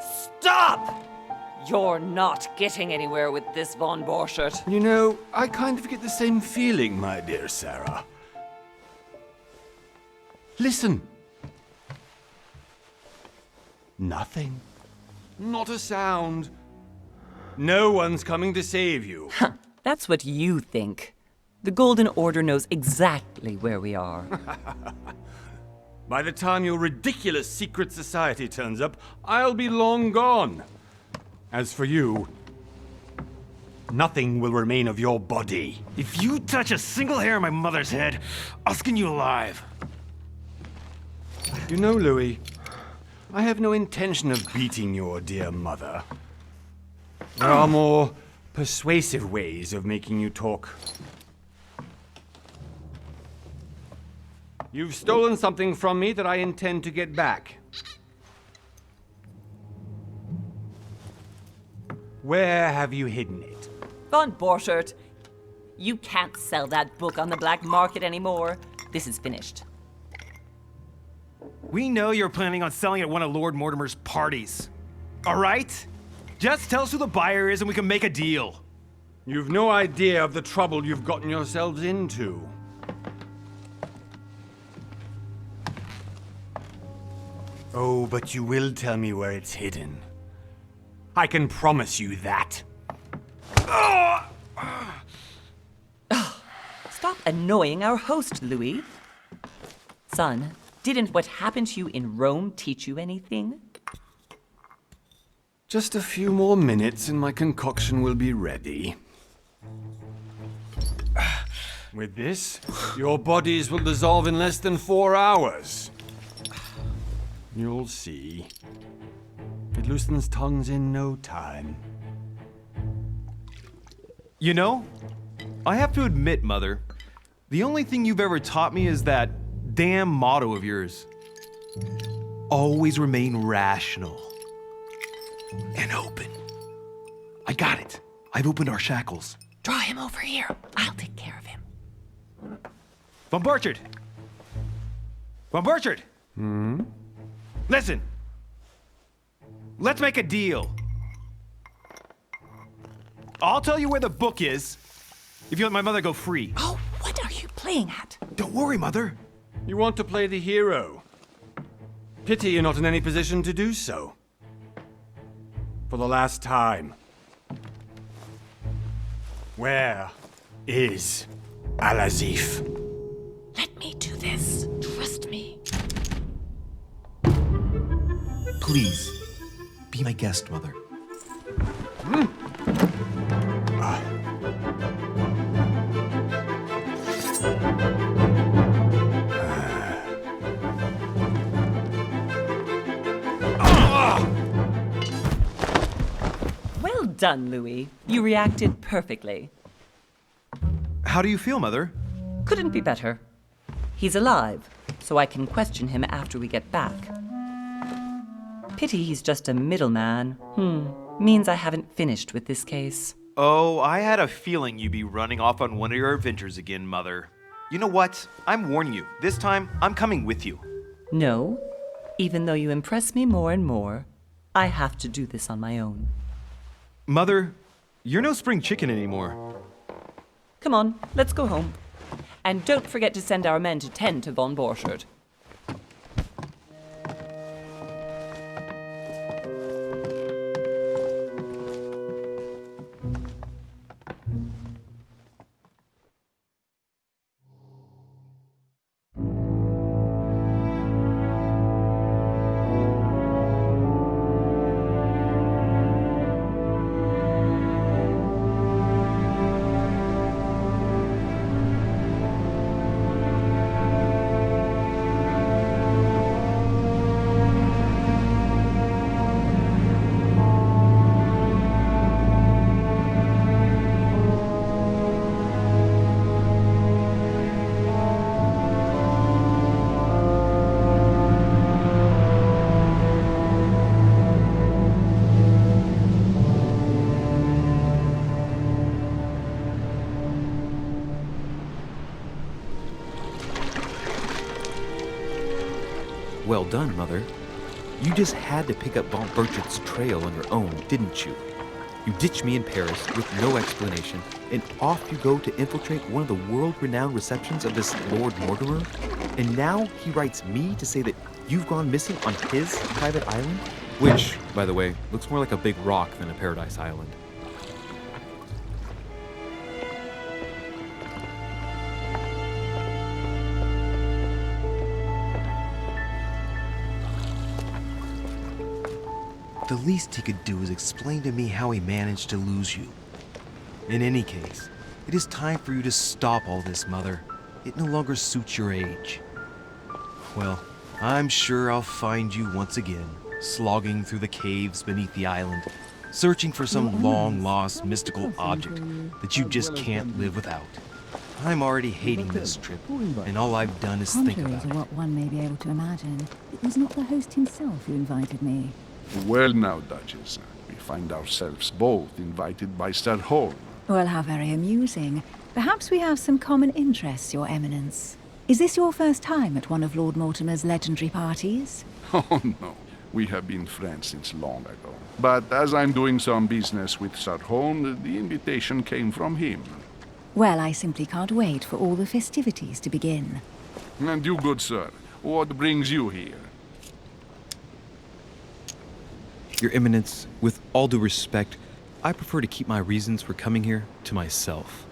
Stop! You're not getting anywhere with this, von Borchert. You know, I kind of get the same feeling, my dear Sarah. Listen. Nothing. Not a sound. No one's coming to save you. That's what you think. The Golden Order knows exactly where we are. By the time your ridiculous secret society turns up, I'll be long gone. As for you, nothing will remain of your body. If you touch a single hair on my mother's head, I'll skin you alive. You know, Louis, I have no intention of beating your dear mother. There are more persuasive ways of making you talk. You've stolen something from me that I intend to get back. Where have you hidden it? Von Borchert, you can't sell that book on the black market anymore. This is finished. We know you're planning on selling it at one of Lord Mortimer's parties. All right? Just tell us who the buyer is and we can make a deal. You've no idea of the trouble you've gotten yourselves into. Oh, but you will tell me where it's hidden. I can promise you that. Stop annoying our host, Louis. Son, didn't what happened to you in Rome teach you anything? Just a few more minutes and my concoction will be ready. With this, your bodies will dissolve in less than 4 hours. You'll see. It loosens tongues in no time. You know, I have to admit, Mother, the only thing you've ever taught me is that damn motto of yours. Always remain rational. And open. I got it. I've opened our shackles. Draw him over here. I'll take care of him. Von Borchert! Von Borchert! Listen. Let's make a deal. I'll tell you where the book is if you let my mother go free. Oh, what are you playing at? Don't worry, Mother. You want to play the hero. Pity you're not in any position to do so. For the last time. Where is Al-Azif? Let me do this. Trust me. Please, be my guest, Mother. Well done, Louis. You reacted perfectly. How do you feel, Mother? Couldn't be better. He's alive, so I can question him after we get back. Pity he's just a middleman. Means I haven't finished with this case. Oh, I had a feeling you'd be running off on one of your adventures again, Mother. You know what? I'm warning you. This time, I'm coming with you. No, even though you impress me more and more, I have to do this on my own. Mother, you're no spring chicken anymore. Come on, let's go home. And don't forget to send our men to tend to von Borchert. Well done, Mother. You just had to pick up Von Burchett's trail on your own, didn't you? You ditch me in Paris with no explanation, and off you go to infiltrate one of the world-renowned receptions of this Lord Mortimer? And now he writes me to say that you've gone missing on his private island? Which, by the way, looks more like a big rock than a paradise island. The least he could do is explain to me how he managed to lose you. In any case, it is time for you to stop all this, Mother. It no longer suits your age. Well, I'm sure I'll find you once again, slogging through the caves beneath the island, searching for some long-lost mystical object that you just can't live without. I'm already hating this trip, and all I've done is think Contrary about to it. what one may be able to imagine, it was not the host himself who invited me. Well now, Duchess, we find ourselves both invited by Sir Holm. Well, how very amusing. Perhaps we have some common interests, Your Eminence. Is this your first time at one of Lord Mortimer's legendary parties? Oh no, we have been friends since long ago. But as I'm doing some business with Sir Holm, the invitation came from him. Well, I simply can't wait for all the festivities to begin. And you, good sir, what brings you here? Your Eminence, with all due respect, I prefer to keep my reasons for coming here to myself.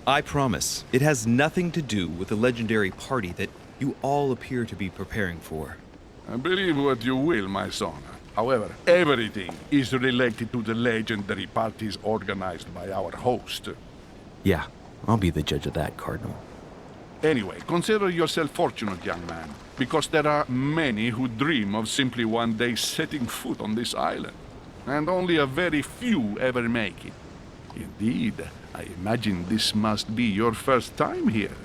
I promise, it has nothing to do with the legendary party that you all appear to be preparing for. Believe what you will, my son. However, everything is related to the legendary parties organized by our host. Yeah, I'll be the judge of that, Cardinal. Anyway, consider yourself fortunate, young man, because there are many who dream of simply one day setting foot on this island, and only a very few ever make it. Indeed, I imagine this must be your first time here.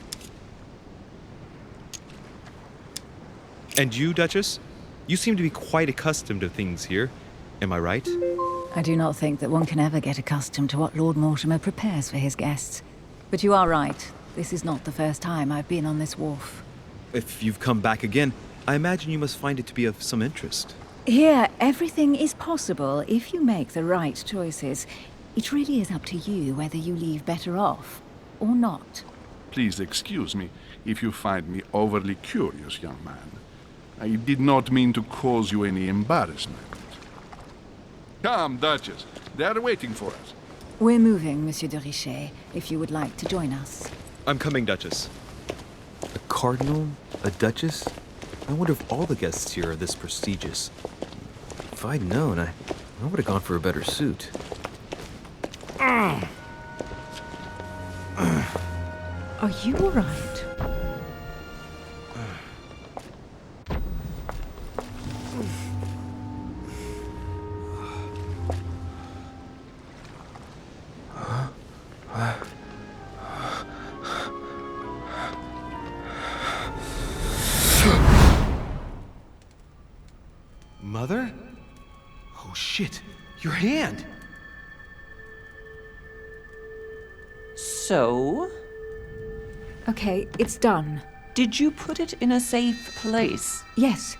And you, Duchess? You seem to be quite accustomed to things here. Am I right? I do not think that one can ever get accustomed to what Lord Mortimer prepares for his guests. But you are right. This is not the first time I've been on this wharf. If you've come back again, I imagine you must find it to be of some interest. Here, everything is possible if you make the right choices. It really is up to you whether you leave better off or not. Please excuse me if you find me overly curious, young man. I did not mean to cause you any embarrassment. Come, Duchess. They are waiting for us. We're moving, Monsieur de Richet, if you would like to join us. I'm coming, Duchess. A cardinal? A duchess? I wonder if all the guests here are this prestigious. If I'd known, I would have gone for a better suit. Are you all right? Mother? Oh shit, your hand! So, Okay, it's done. did you put it in a safe place? Yes.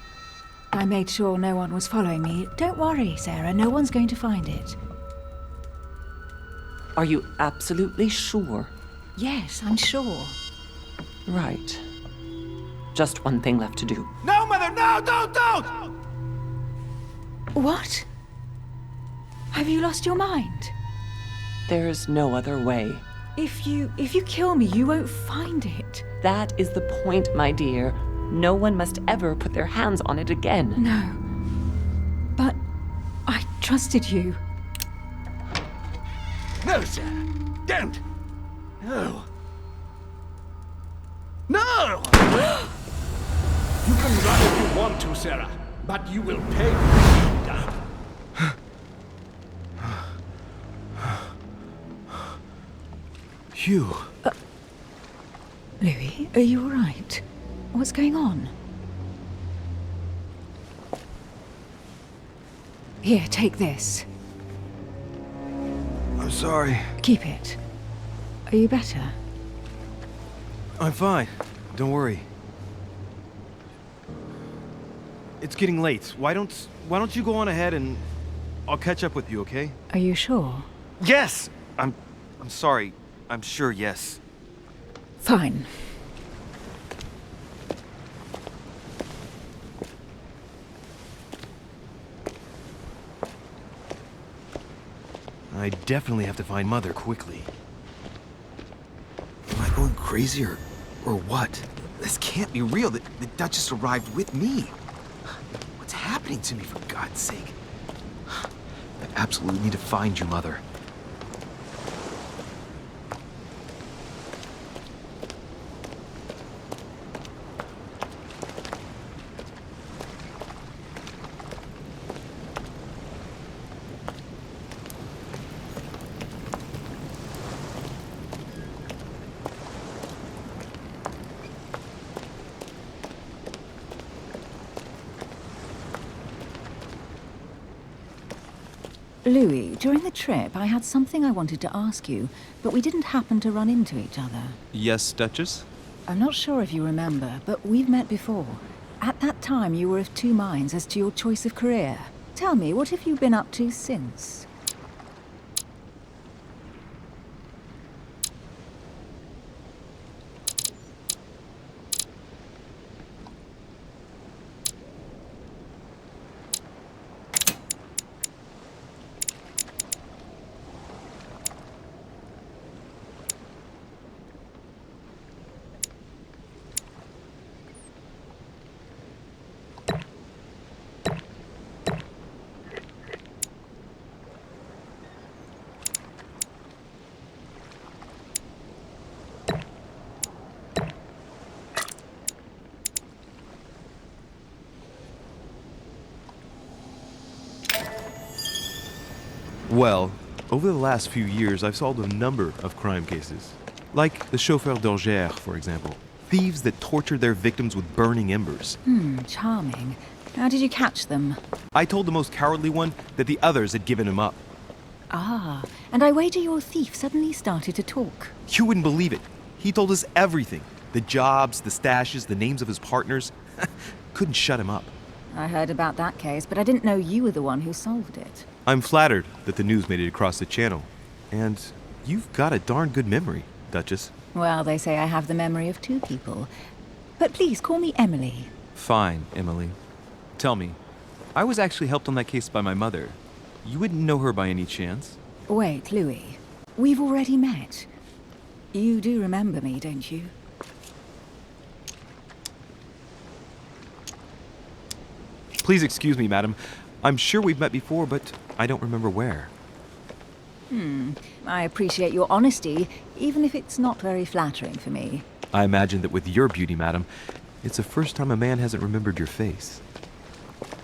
I made sure no one was following me. Don't worry, Sarah, no one's going to find it. Are you absolutely sure? Yes, I'm sure. Right. Just one thing left to do. No, Mother, no, don't! What? Have you lost your mind? There's no other way. If you kill me, you won't find it. That is the point, my dear. No one must ever put their hands on it again. No. But I trusted you. No, sir. Don't. No. No! You can run if you want to, Sarah, but you will pay for it. Hugh. Louis, are you all right? What's going on? Here, take this. I'm sorry. Keep it. Are you better? I'm fine. Don't worry. it's getting late. Why don't you go on ahead and I'll catch up with you, okay? Are you sure? Yes! I'm sorry. I'm sure, yes. Fine. I definitely have to find Mother quickly. Am I going crazy or what? This can't be real. The Duchess arrived with me. What's happening to me, for God's sake? I absolutely need to find you, Mother. Louis, during the trip, I had something I wanted to ask you, but we didn't happen to run into each other. Yes, Duchess? I'm not sure if you remember, but we've met before. At that time, you were of two minds as to your choice of career. Tell me, what have you been up to since? Well, over the last few years, I've solved a number of crime cases. Like the chauffeur d'Angers, for example. Thieves that tortured their victims with burning embers. Charming. How did you catch them? I told the most cowardly one that the others had given him up. Ah, and I wager your thief suddenly started to talk. You wouldn't believe it. He told us everything. The jobs, the stashes, the names of his partners. Couldn't shut him up. I heard about that case, but I didn't know you were the one who solved it. I'm flattered that the news made it across the channel. And you've got a darn good memory, Duchess. Well, they say I have the memory of two people. But please, call me Emily. Fine, Emily. Tell me, I was actually helped on that case by my mother. You wouldn't know her by any chance? Wait, Louis. We've already met. You do remember me, don't you? Please excuse me, madam. I'm sure we've met before, but I don't remember where. I appreciate your honesty, even if it's not very flattering for me. I imagine that with your beauty, madam, it's the first time a man hasn't remembered your face.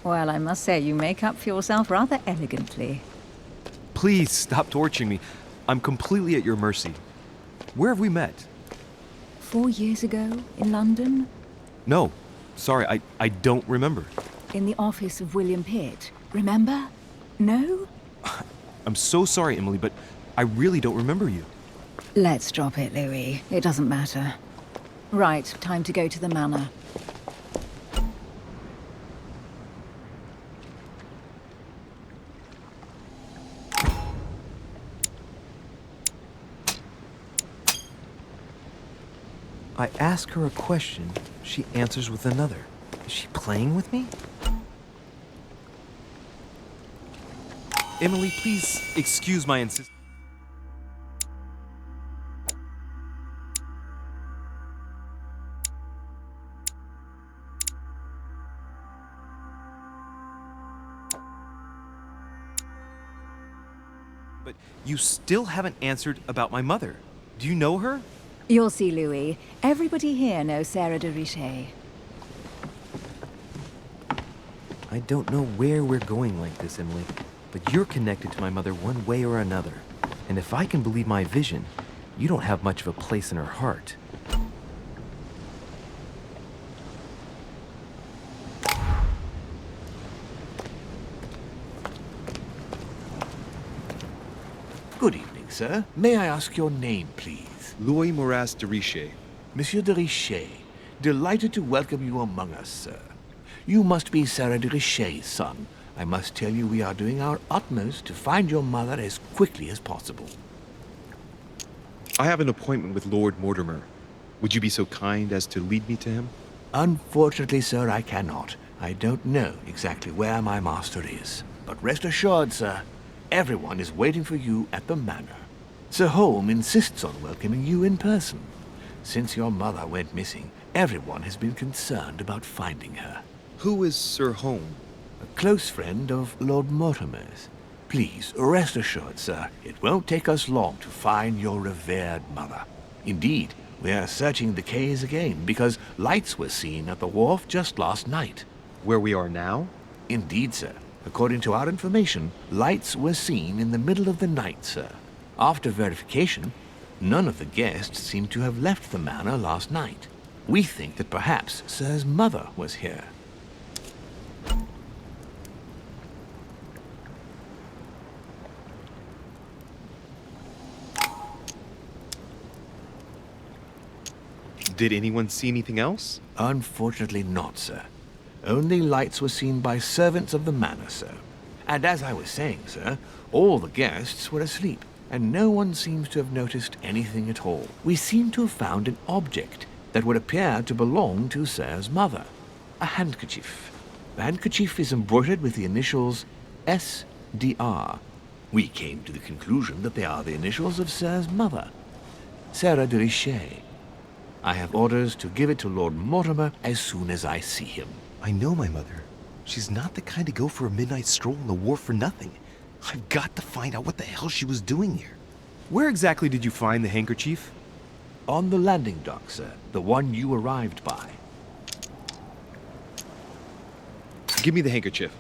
Well, I must say you make up for yourself rather elegantly. Please stop torturing me. I'm completely at your mercy. Where have we met? 4 years ago, in London, No, sorry, I don't remember. in the office of William Pitt. Remember? No? I'm so sorry, Emily, but I really don't remember you. Let's drop it, Louis. It doesn't matter. Right, time to go to the manor. I ask her a question, she answers with another. Is she playing with me? Emily, please excuse my insistence. But you still haven't answered about my mother. Do you know her? You'll see, Louis. Everybody here knows Sarah de Richet. I don't know where we're going like this, Emily, but you're connected to my mother one way or another. And if I can believe my vision, you don't have much of a place in her heart. Good evening, sir. May I ask your name, please? Louis Moras de Richet. Monsieur de Richet. Delighted to welcome you among us, sir. You must be Sarah de Richet's son. I must tell you we are doing our utmost to find your mother as quickly as possible. I have an appointment with Lord Mortimer. Would you be so kind as to lead me to him? Unfortunately, sir, I cannot. I don't know exactly where my master is. But rest assured, sir, everyone is waiting for you at the manor. Sir Holm insists on welcoming you in person. Since your mother went missing, everyone has been concerned about finding her. Who is Sir Holm? A close friend of Lord Mortimer's. Please, rest assured, sir, it won't take us long to find your revered mother. Indeed, we are searching the quays again because lights were seen at the wharf just last night. Where we are now? Indeed, sir. According to our information, lights were seen in the middle of the night, sir. After verification, none of the guests seem to have left the manor last night. We think that perhaps Sir's mother was here. Did anyone see anything else? Unfortunately not, sir. Only lights were seen by servants of the manor, sir. And as I was saying, sir, all the guests were asleep, and no one seems to have noticed anything at all. We seem to have found an object that would appear to belong to Sir's mother. A handkerchief. The handkerchief is embroidered with the initials S.D.R. We came to the conclusion that they are the initials of Sir's mother, Sarah de Richet. I have orders to give it to Lord Mortimer as soon as I see him. I know my mother. She's not the kind to go for a midnight stroll on the wharf for nothing. I've got to find out what the hell she was doing here. Where exactly did you find the handkerchief? On the landing dock, sir. The one you arrived by. Give me the handkerchief.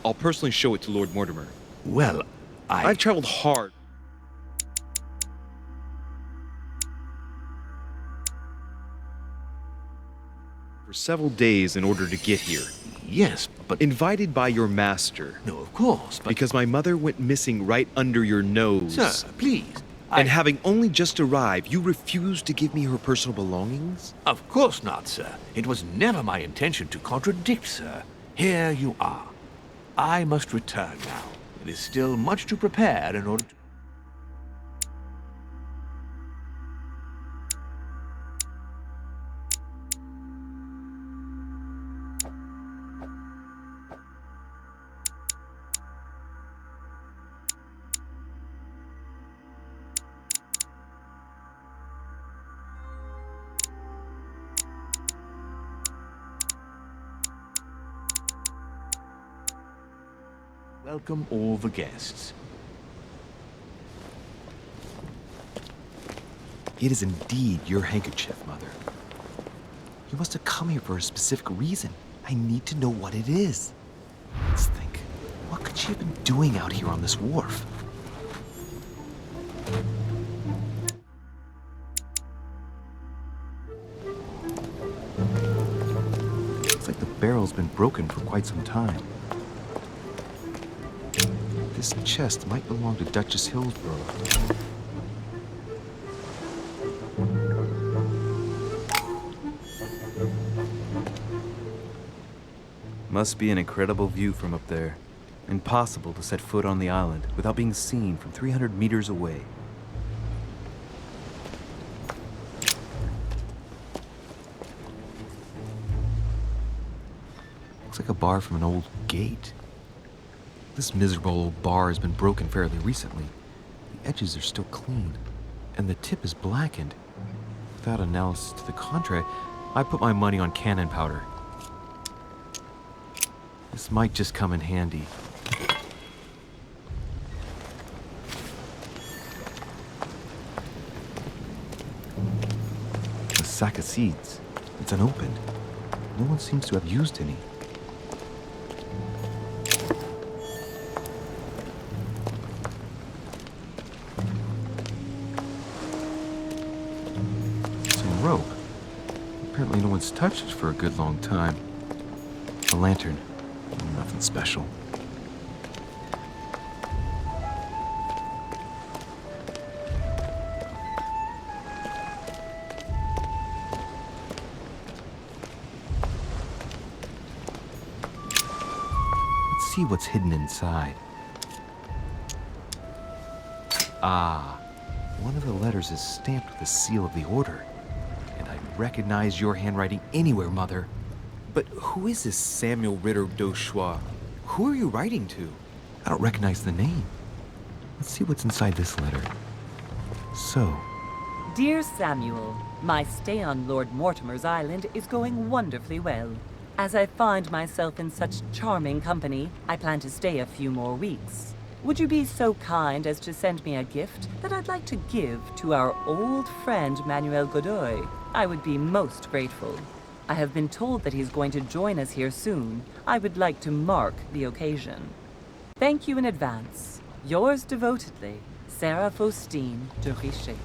I'll personally show it to Lord Mortimer. Well, I've traveled hard. For several days in order to get here. Yes, but... Invited by your master. No, of course, but... Because my mother went missing right under your nose. Sir, please. And having only just arrived, you refused to give me her personal belongings? Of course not, sir. It was never my intention to contradict, sir. Here you are. I must return now. It is still much to prepare in order to... Welcome all the guests. It is indeed your handkerchief, Mother. You must have come here for a specific reason. I need to know what it is. Let's think. What could she have been doing out here on this wharf? Looks like the barrel's been broken for quite some time. This chest might belong to Duchess Hillsborough. Must be an incredible view from up there. Impossible to set foot on the island without being seen from 300 meters away. Looks like a bar from an old gate. This miserable old bar has been broken fairly recently. The edges are still clean, and the tip is blackened. Without analysis to the contrary, I put my money on cannon powder. This might just come in handy. A sack of seeds. It's unopened. No one seems to have used any. Some rope. Apparently no one's touched it for a good long time. A lantern. Nothing special. see what's hidden inside. Ah, one of the letters is stamped with the seal of the Order. And I recognize your handwriting anywhere, Mother. But who is this Samuel Ritter d'Auchois? Who are you writing to? I don't recognize the name. Let's see what's inside this letter. So, Dear Samuel, my stay on Lord Mortimer's island is going wonderfully well. As I find myself in such charming company, I plan to stay a few more weeks. Would you be so kind as to send me a gift that I'd like to give to our old friend Manuel Godoy? I would be most grateful. I have been told that he's going to join us here soon. I would like to mark the occasion. Thank you in advance. Yours devotedly, Sarah Faustine de Richet.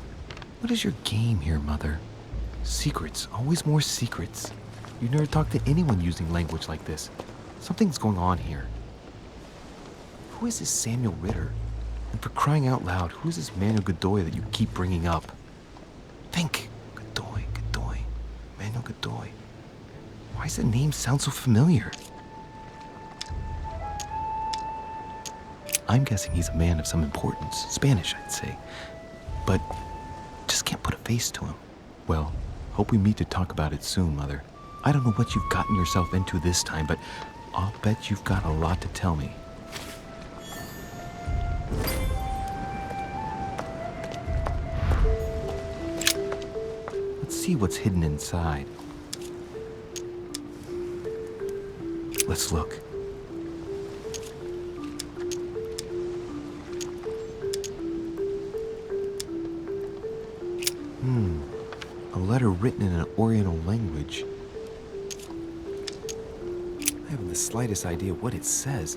what is your game here, Mother? Secrets, always more secrets. You never talk to anyone using language like this. Something's going on here. Who is this Samuel Ritter? And for crying out loud, who is this Manuel Godoy that you keep bringing up? Think. Godoy, Godoy, Manuel Godoy. Why does the name sound so familiar? I'm guessing he's a man of some importance. Spanish, I'd say. But just can't put a face to him. Well, hope we meet to talk about it soon, Mother. I don't know what you've gotten yourself into this time, but I'll bet you've got a lot to tell me. Let's see what's hidden inside. Let's look. A letter written in an Oriental language. I haven't the slightest idea what it says.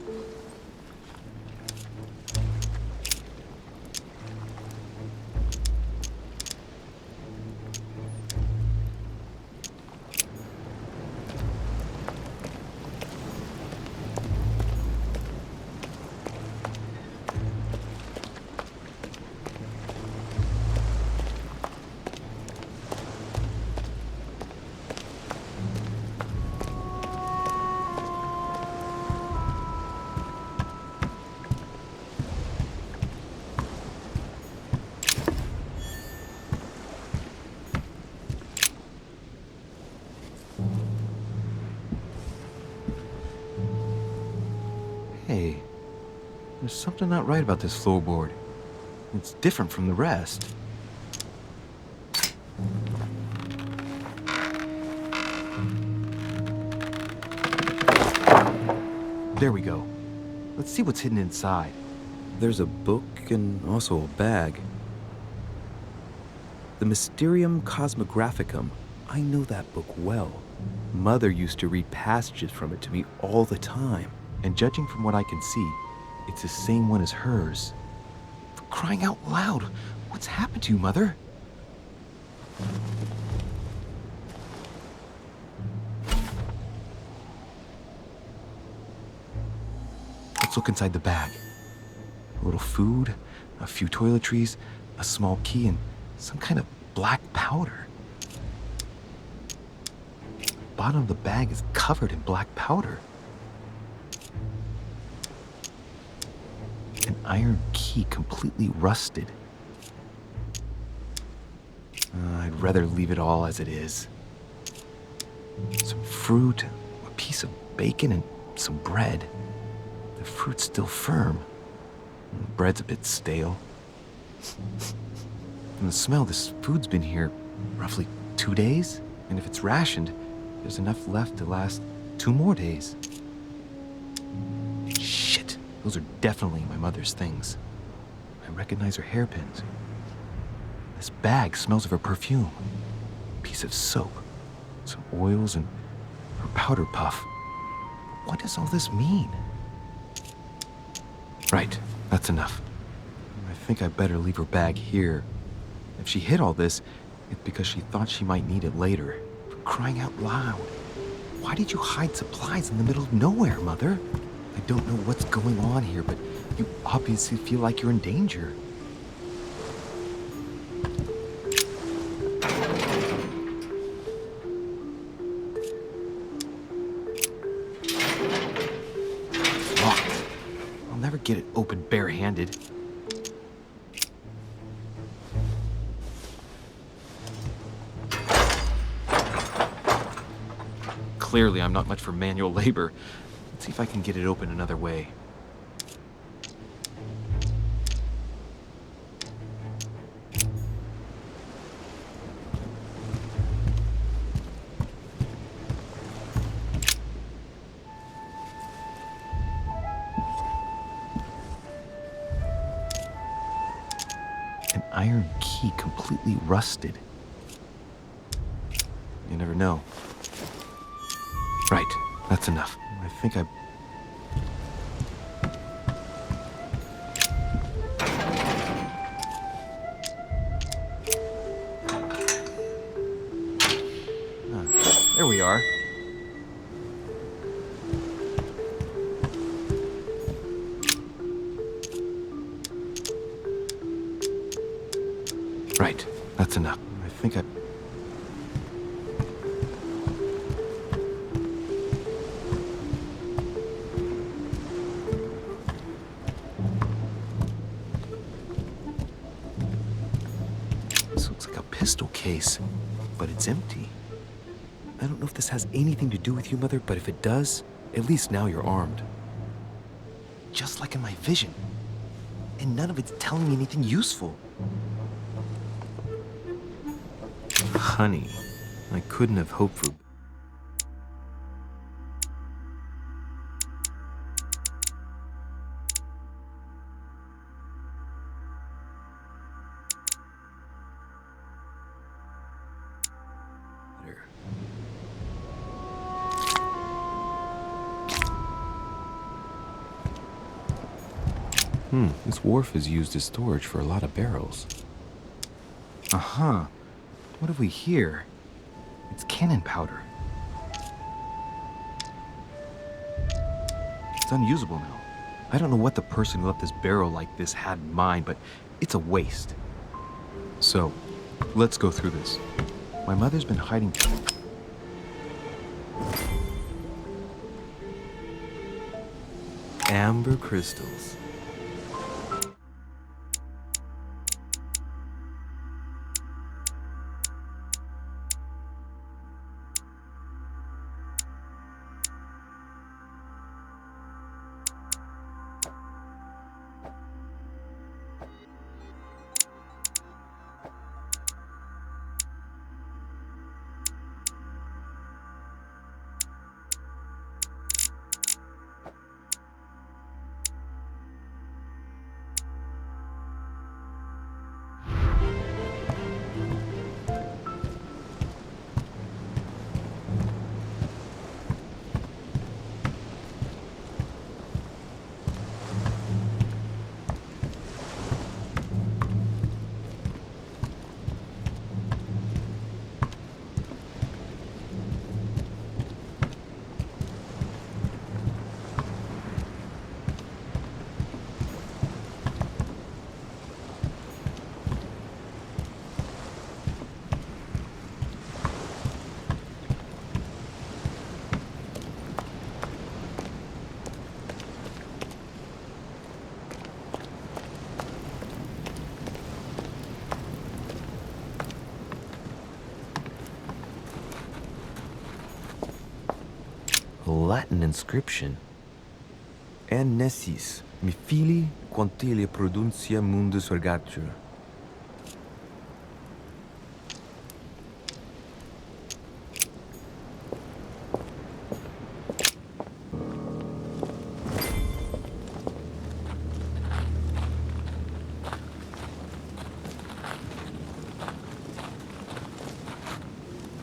Hey, there's something not right about this floorboard. It's different from the rest. There we go. Let's see what's hidden inside. There's a book and also a bag. The Mysterium Cosmographicum. I know that book well. Mother used to read passages from it to me all the time. And judging from what I can see, it's the same one as hers. For crying out loud, what's happened to you, Mother? Let's look inside the bag. A little food, a few toiletries, a small key, and some kind of black powder. The bottom of the bag is covered in black powder. An iron key completely rusted. I'd rather leave it all as it is. Some fruit, a piece of bacon, and some bread. The fruit's still firm. And the bread's a bit stale. From the smell, this food's been here roughly 2 days. And if it's rationed, there's enough left to last 2 more days. Shit, those are definitely my mother's things. I recognize her hairpins. This bag smells of her perfume. A piece of soap, some oils, and her powder puff. What does all this mean? Right, that's enough. I think I better leave her bag here. If she hid all this, it's because she thought she might need it later. For crying out loud. Why did you hide supplies in the middle of nowhere, Mother? I don't know what's going on here, but you obviously feel like you're in danger. Locked. never get it open barehanded. Clearly, I'm not much for manual labor. Let's see if I can get it open another way. An iron key completely rusted. You never know. Right, that's enough. I think I... There we are. Right, that's enough. I think I... This looks like a pistol case, but it's empty. I don't know if this has anything to do with you, Mother, but if it does, at least now you're armed. Just like in my vision. And none of it's telling me anything useful. Honey, I couldn't have hoped for... better. This wharf is used as storage for a lot of barrels. Uh-huh. What have we here? It's cannon powder. It's unusable now. I don't know what the person who left this barrel like this had in mind, but it's a waste. So, let's go through this. My mother's been hiding... Amber crystals. Latin inscription. En nessis, mi fili quantilia produncia mundus ergatur.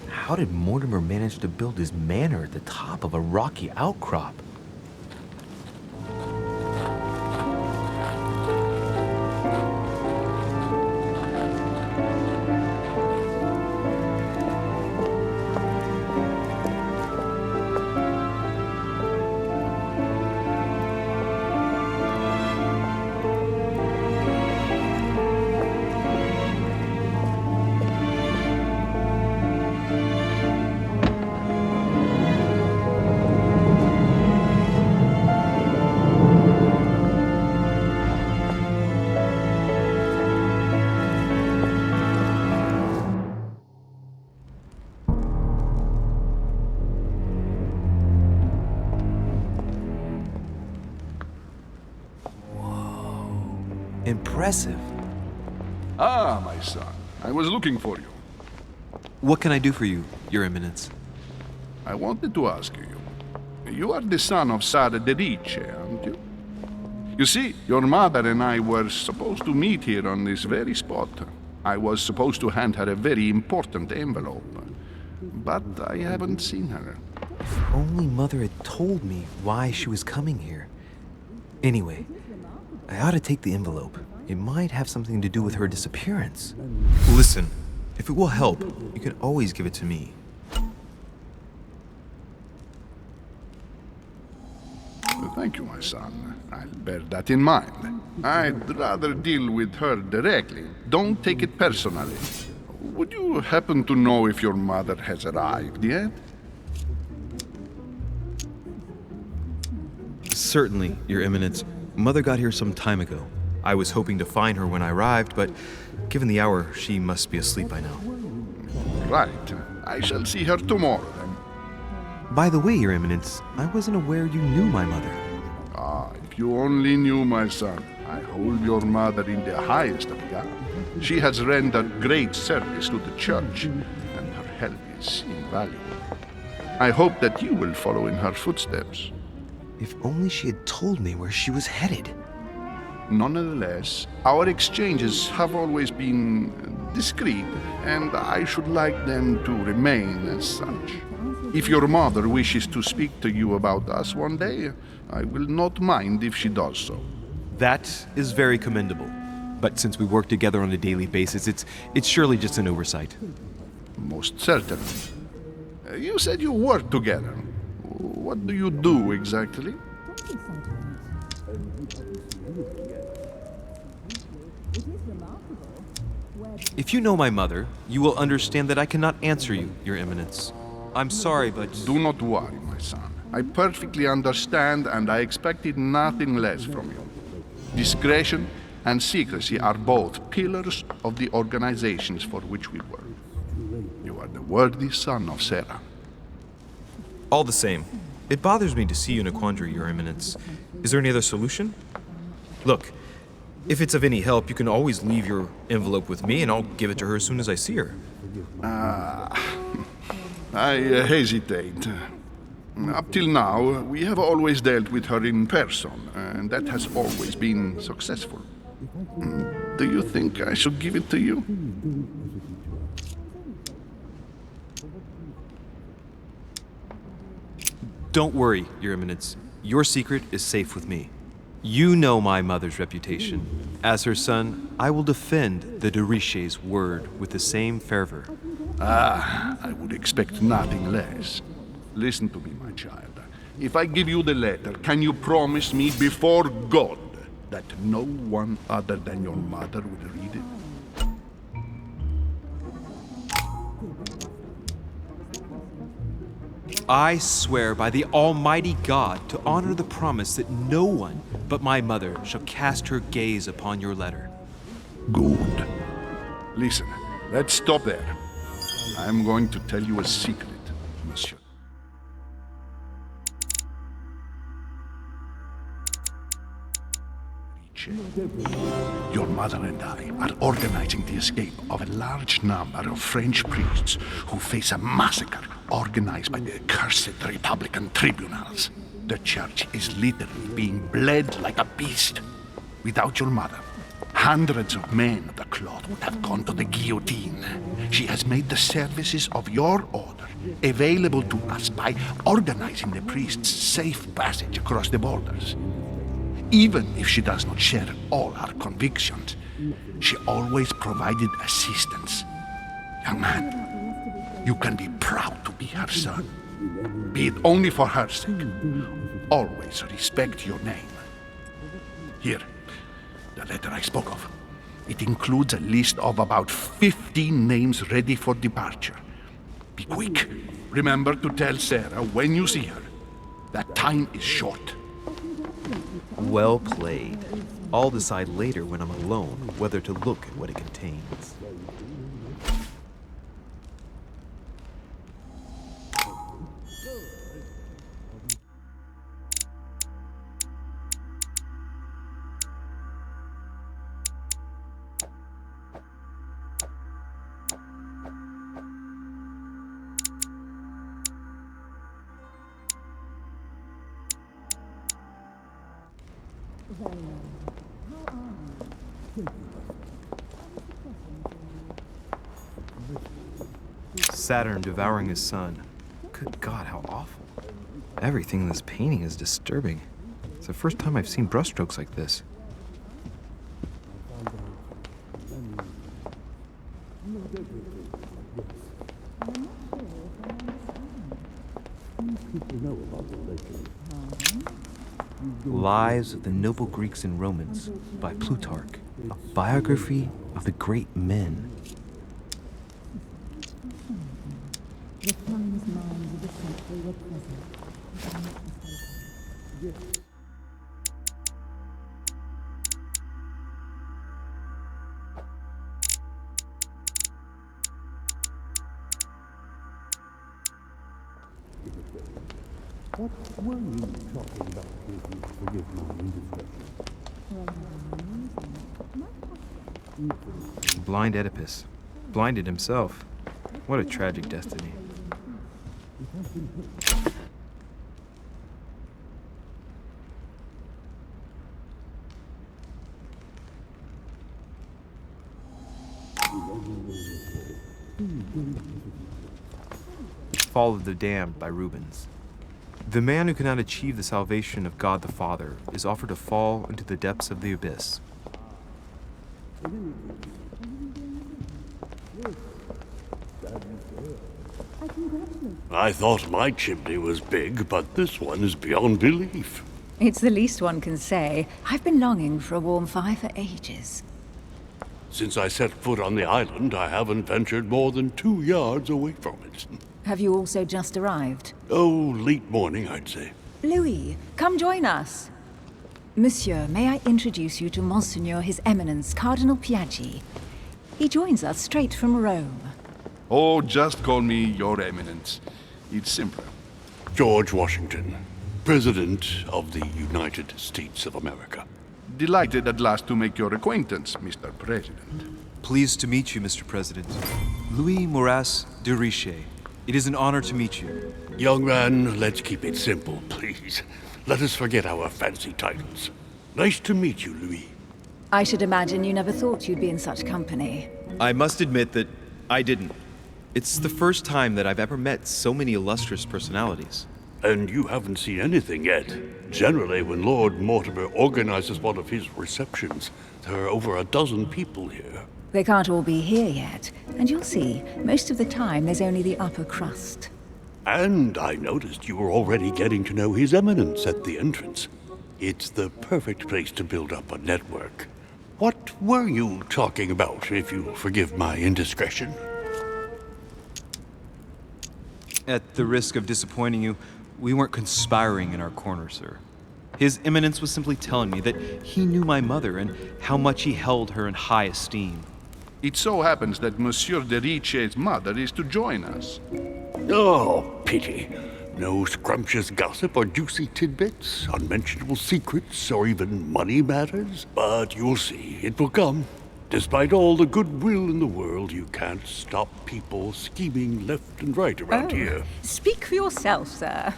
How did Mortimer manage to build his manor at the top of a rocky outcrop? Impressive. Ah, my son, I was looking for you. What can I do for you, Your Eminence? I wanted to ask you. You are the son of Sara de Riche, aren't you? You see, your mother and I were supposed to meet here on this very spot. I was supposed to hand her a very important envelope. But I haven't seen her. If only Mother had told me why she was coming here. Anyway, I ought to take the envelope. It might have something to do with her disappearance. Listen, if it will help, you can always give it to me. Thank you, my son. I'll bear that in mind. I'd rather deal with her directly. Don't take it personally. Would you happen to know if your mother has arrived yet? Certainly, Your Eminence. Mother got here some time ago. I was hoping to find her when I arrived, but given the hour, she must be asleep by now. Right. I shall see her tomorrow, then. By the way, Your Eminence, I wasn't aware you knew my mother. Ah, if you only knew, my son. I hold your mother in the highest regard. She has rendered great service to the church, and her help is invaluable. I hope that you will follow in her footsteps. If only she had told me where she was headed. Nonetheless, our exchanges have always been discreet, and I should like them to remain as such. If your mother wishes to speak to you about us one day, I will not mind if she does so. That is very commendable. But since we work together on a daily basis, it's surely just an oversight. Most certainly. You said you work together. What do you do exactly? If you know my mother, you will understand that I cannot answer you, Your Eminence. I'm sorry, but... Do not worry, my son. I perfectly understand, and I expected nothing less from you. Discretion and secrecy are both pillars of the organizations for which we work. You are the worthy son of Sarah. All the same, it bothers me to see you in a quandary, Your Eminence. Is there any other solution? Look, if it's of any help, you can always leave your envelope with me, and I'll give it to her as soon as I see her. I hesitate. Up till now, we have always dealt with her in person, and that has always been successful. Do you think I should give it to you? Don't worry, Your Eminence. Your secret is safe with me. You know my mother's reputation. As her son, I will defend the de Riche's word with the same fervor. Ah, I would expect nothing less. Listen to me, my child. If I give you the letter, can you promise me before God that no one other than your mother will read it? I swear by the Almighty God to honor the promise that no one but my mother shall cast her gaze upon your letter. Good. Listen, let's stop there. I'm going to tell you a secret, monsieur. Your mother and I are organizing the escape of a large number of French priests who face a massacre organized by the accursed Republican tribunals. The church is literally being bled like a beast. Without your mother, hundreds of men of the cloth would have gone to the guillotine. She has made the services of your order available to us by organizing the priests' safe passage across the borders. Even if she does not share all our convictions, she always provided assistance. Young man, you can be proud to be her son. Be it only for her sake. Always respect your name. Here, the letter I spoke of. It includes a list of about 15 names ready for departure. Be quick. Remember to tell Sarah when you see her that time is short. Well played. I'll decide later when I'm alone whether to look at what it contains. Saturn devouring his son. Good God, how awful. Everything in this painting is disturbing. It's the first time I've seen brushstrokes like this. Lives of the Noble Greeks and Romans by Plutarch, a biography of the great men. Blind Oedipus, blinded himself. What a tragic destiny. Fall of the Damned by Rubens. The man who cannot achieve the salvation of God the Father is offered to fall into the depths of the abyss. I thought my chimney was big, but this one is beyond belief. It's the least one can say. I've been longing for a warm fire for ages. Since I set foot on the island, I haven't ventured more than 2 yards away from it. Have you also just arrived? Oh, late morning, I'd say. Louis, come join us. Monsieur, may I introduce you to Monseigneur His Eminence, Cardinal Piaggi. He joins us straight from Rome. Oh, just call me Your Eminence. It's simpler. George Washington, President of the United States of America. Delighted at last to make your acquaintance, Mr. President. Pleased to meet you, Mr. President. Louis Moras de Richet. It is an honor to meet you. Young man, let's keep it simple, please. Let us forget our fancy titles. Nice to meet you, Louis. I should imagine you never thought you'd be in such company. I must admit that I didn't. It's the first time that I've ever met so many illustrious personalities. And you haven't seen anything yet. Generally, when Lord Mortimer organizes one of his receptions, there are over a dozen people here. They can't all be here yet, and you'll see, most of the time there's only the upper crust. And I noticed you were already getting to know His Eminence at the entrance. It's the perfect place to build up a network. What were you talking about, if you forgive my indiscretion? At the risk of disappointing you, we weren't conspiring in our corner, sir. His Eminence was simply telling me that he knew my mother and how much he held her in high esteem. It so happens that Monsieur de Richet's mother is to join us. Oh, pity. No scrumptious gossip or juicy tidbits, unmentionable secrets, or even money matters. But you'll see, it will come. Despite all the goodwill in the world, you can't stop people scheming left and right around here. Speak for yourself, sir.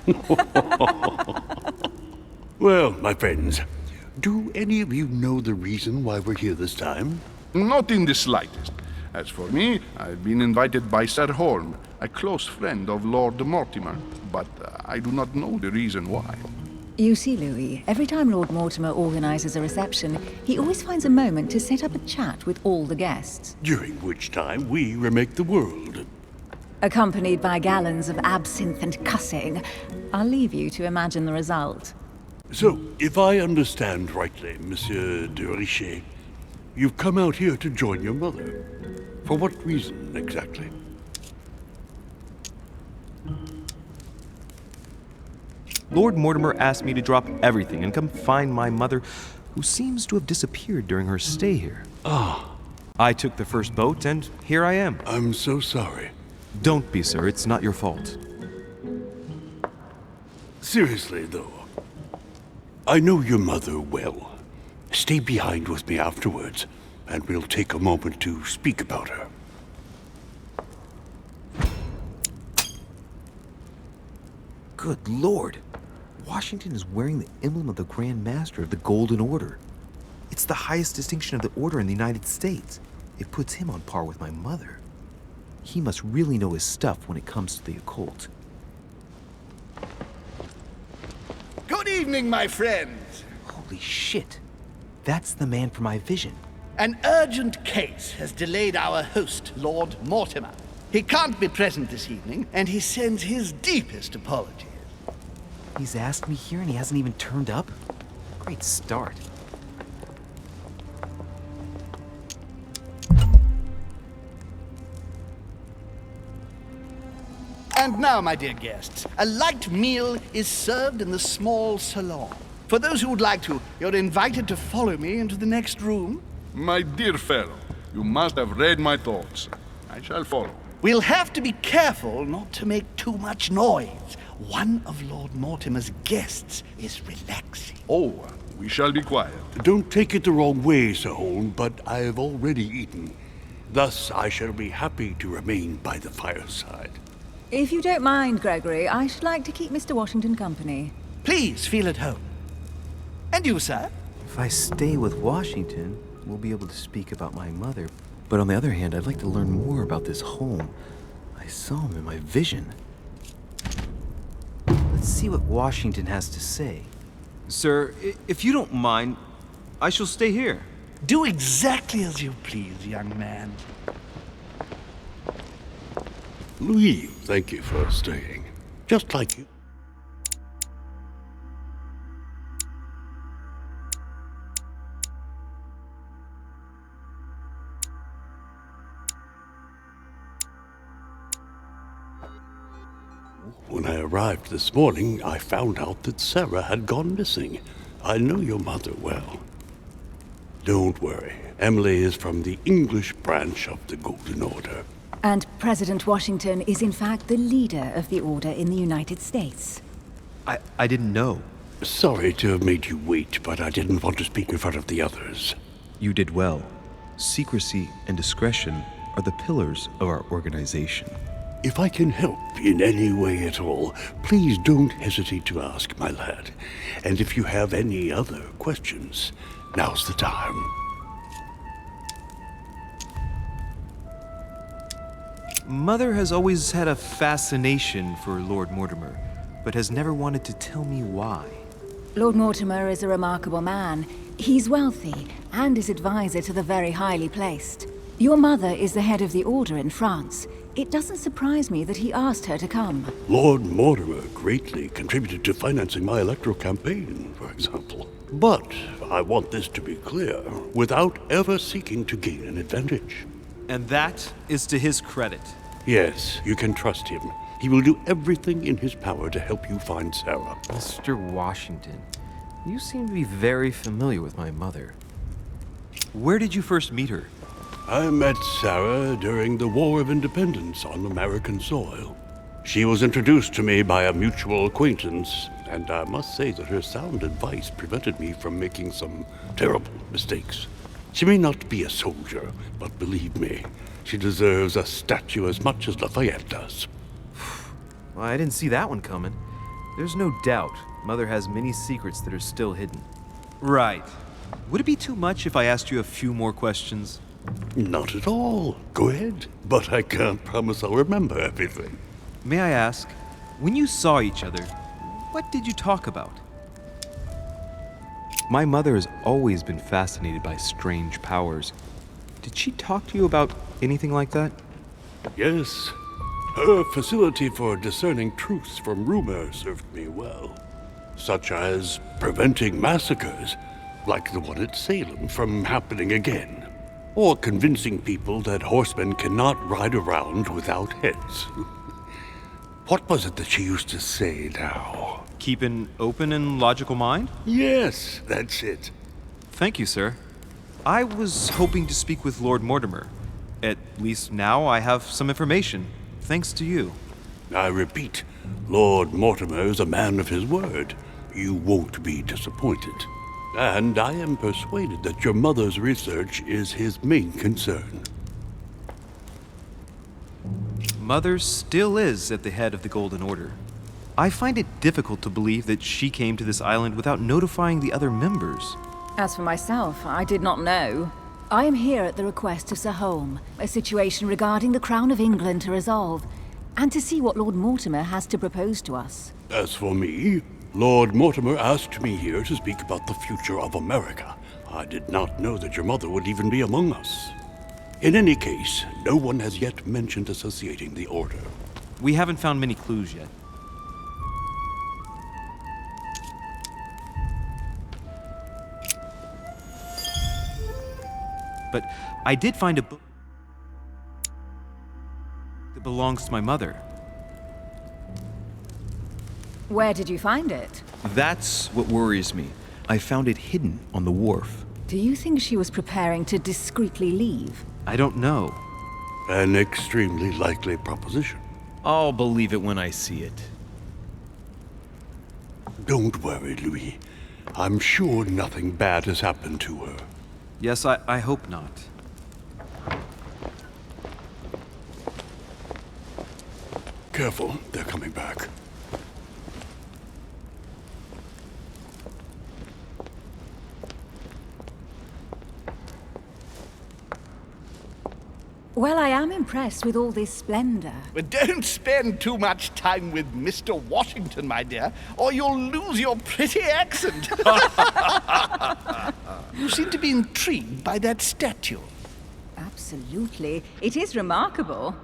Well, my friends, do any of you know the reason why we're here this time? Not in the slightest. As for me, I've been invited by Sir Horn, a close friend of Lord Mortimer, but I do not know the reason why. You see, Louis, every time Lord Mortimer organizes a reception, he always finds a moment to set up a chat with all the guests. During which time we remake the world. Accompanied by gallons of absinthe and cussing. I'll leave you to imagine the result. So, if I understand rightly, Monsieur de Richet, you've come out here to join your mother. For what reason, exactly? Lord Mortimer asked me to drop everything and come find my mother, who seems to have disappeared during her stay here. Ah. I took the first boat, and here I am. I'm so sorry. Don't be, sir. It's not your fault. Seriously, though, I know your mother well. Stay behind with me afterwards, and we'll take a moment to speak about her. Good Lord. Washington is wearing the emblem of the Grand Master of the Golden Order. It's the highest distinction of the Order in the United States. It puts him on par with my mother. He must really know his stuff when it comes to the occult. Good evening, my friends. Holy shit. That's the man from my vision. An urgent case has delayed our host, Lord Mortimer. He can't be present this evening, and he sends his deepest apologies. He's asked me here and he hasn't even turned up? Great start. And now, my dear guests, a light meal is served in the small salon. For those who would like to, you're invited to follow me into the next room. My dear fellow, you must have read my thoughts. I shall follow. We'll have to be careful not to make too much noise. One of Lord Mortimer's guests is relaxing. Oh, we shall be quiet. Don't take it the wrong way, Sir Holm, but I have already eaten. Thus, I shall be happy to remain by the fireside. If you don't mind, Gregory, I should like to keep Mr. Washington company. Please feel at home. And you, sir? If I stay with Washington, we'll be able to speak about my mother. But on the other hand, I'd like to learn more about this home. I saw him in my vision. Let's see what Washington has to say. Sir, if you don't mind, I shall stay here. Do exactly as you please, young man. Louis, thank you for staying. Just like you. When I arrived this morning, I found out that Sarah had gone missing. I know your mother well. Don't worry. Emily is from the English branch of the Golden Order. And President Washington is in fact the leader of the Order in the United States. I didn't know. Sorry to have made you wait, but I didn't want to speak in front of the others. You did well. Secrecy and discretion are the pillars of our organization. If I can help in any way at all, please don't hesitate to ask, my lad. And if you have any other questions, now's the time. Mother has always had a fascination for Lord Mortimer, but has never wanted to tell me why. Lord Mortimer is a remarkable man. He's wealthy and is advisor to the very highly placed. Your mother is the head of the Order in France. It doesn't surprise me that he asked her to come. Lord Mortimer greatly contributed to financing my electoral campaign, for example. But I want this to be clear, without ever seeking to gain an advantage. And that is to his credit. Yes, you can trust him. He will do everything in his power to help you find Sarah. Mr. Washington, you seem to be very familiar with my mother. Where did you first meet her? I met Sarah during the War of Independence on American soil. She was introduced to me by a mutual acquaintance, and I must say that her sound advice prevented me from making some terrible mistakes. She may not be a soldier, but believe me, she deserves a statue as much as Lafayette does. Well, I didn't see that one coming. There's no doubt Mother has many secrets that are still hidden. Right. Would it be too much if I asked you a few more questions? Not at all. Go ahead. But I can't promise I'll remember everything. May I ask, when you saw each other, what did you talk about? My mother has always been fascinated by strange powers. Did she talk to you about anything like that? Yes. Her facility for discerning truths from rumor served me well. Such as preventing massacres, like the one at Salem, from happening again. Or convincing people that horsemen cannot ride around without heads. What was it that she used to say now? Keep an open and logical mind? Yes, that's it. Thank you, sir. I was hoping to speak with Lord Mortimer. At least now I have some information, thanks to you. I repeat, Lord Mortimer is a man of his word. You won't be disappointed. And I am persuaded that your mother's research is his main concern. Mother still is at the head of the Golden Order. I find it difficult to believe that she came to this island without notifying the other members. As for myself, I did not know. I am here at the request of Sir Holm, a situation regarding the Crown of England to resolve, and to see what Lord Mortimer has to propose to us. As for me, Lord Mortimer asked me here to speak about the future of America. I did not know that your mother would even be among us. In any case, no one has yet mentioned associating the Order. We haven't found many clues yet. But I did find a book that belongs to my mother. Where did you find it? That's what worries me. I found it hidden on the wharf. Do you think she was preparing to discreetly leave? I don't know. An extremely likely proposition. I'll believe it when I see it. Don't worry, Louis. I'm sure nothing bad has happened to her. Yes, I hope not. Careful, they're coming back. Well, I am impressed with all this splendor. But don't spend too much time with Mr. Washington, my dear, or you'll lose your pretty accent. You seem to be intrigued by that statue. Absolutely. It is remarkable.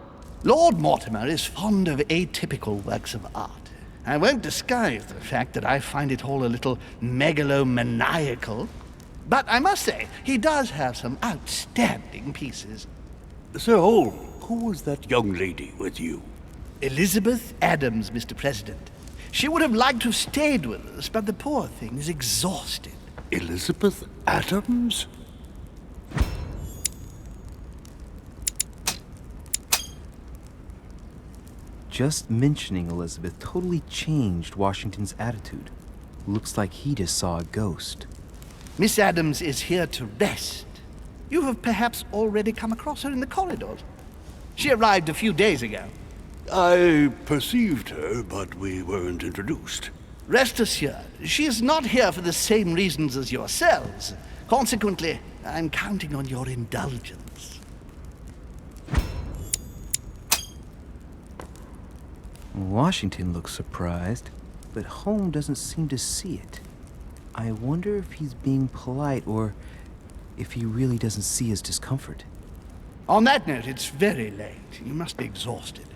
Lord Mortimer is fond of atypical works of art. I won't disguise the fact that I find it all a little megalomaniacal. But I must say, he does have some outstanding pieces. Sir Holm, who was that young lady with you? Elizabeth Adams, Mr. President. She would have liked to have stayed with us, but the poor thing is exhausted. Elizabeth Adams? Just mentioning Elizabeth totally changed Washington's attitude. Looks like he just saw a ghost. Miss Adams is here to rest. You have perhaps already come across her in the corridors. She arrived a few days ago. I perceived her, but we weren't introduced. Rest assured, she is not here for the same reasons as yourselves. Consequently, I'm counting on your indulgence. Washington looks surprised, but Holm doesn't seem to see it. I wonder if he's being polite or if he really doesn't see his discomfort. On that note, it's very late. You must be exhausted.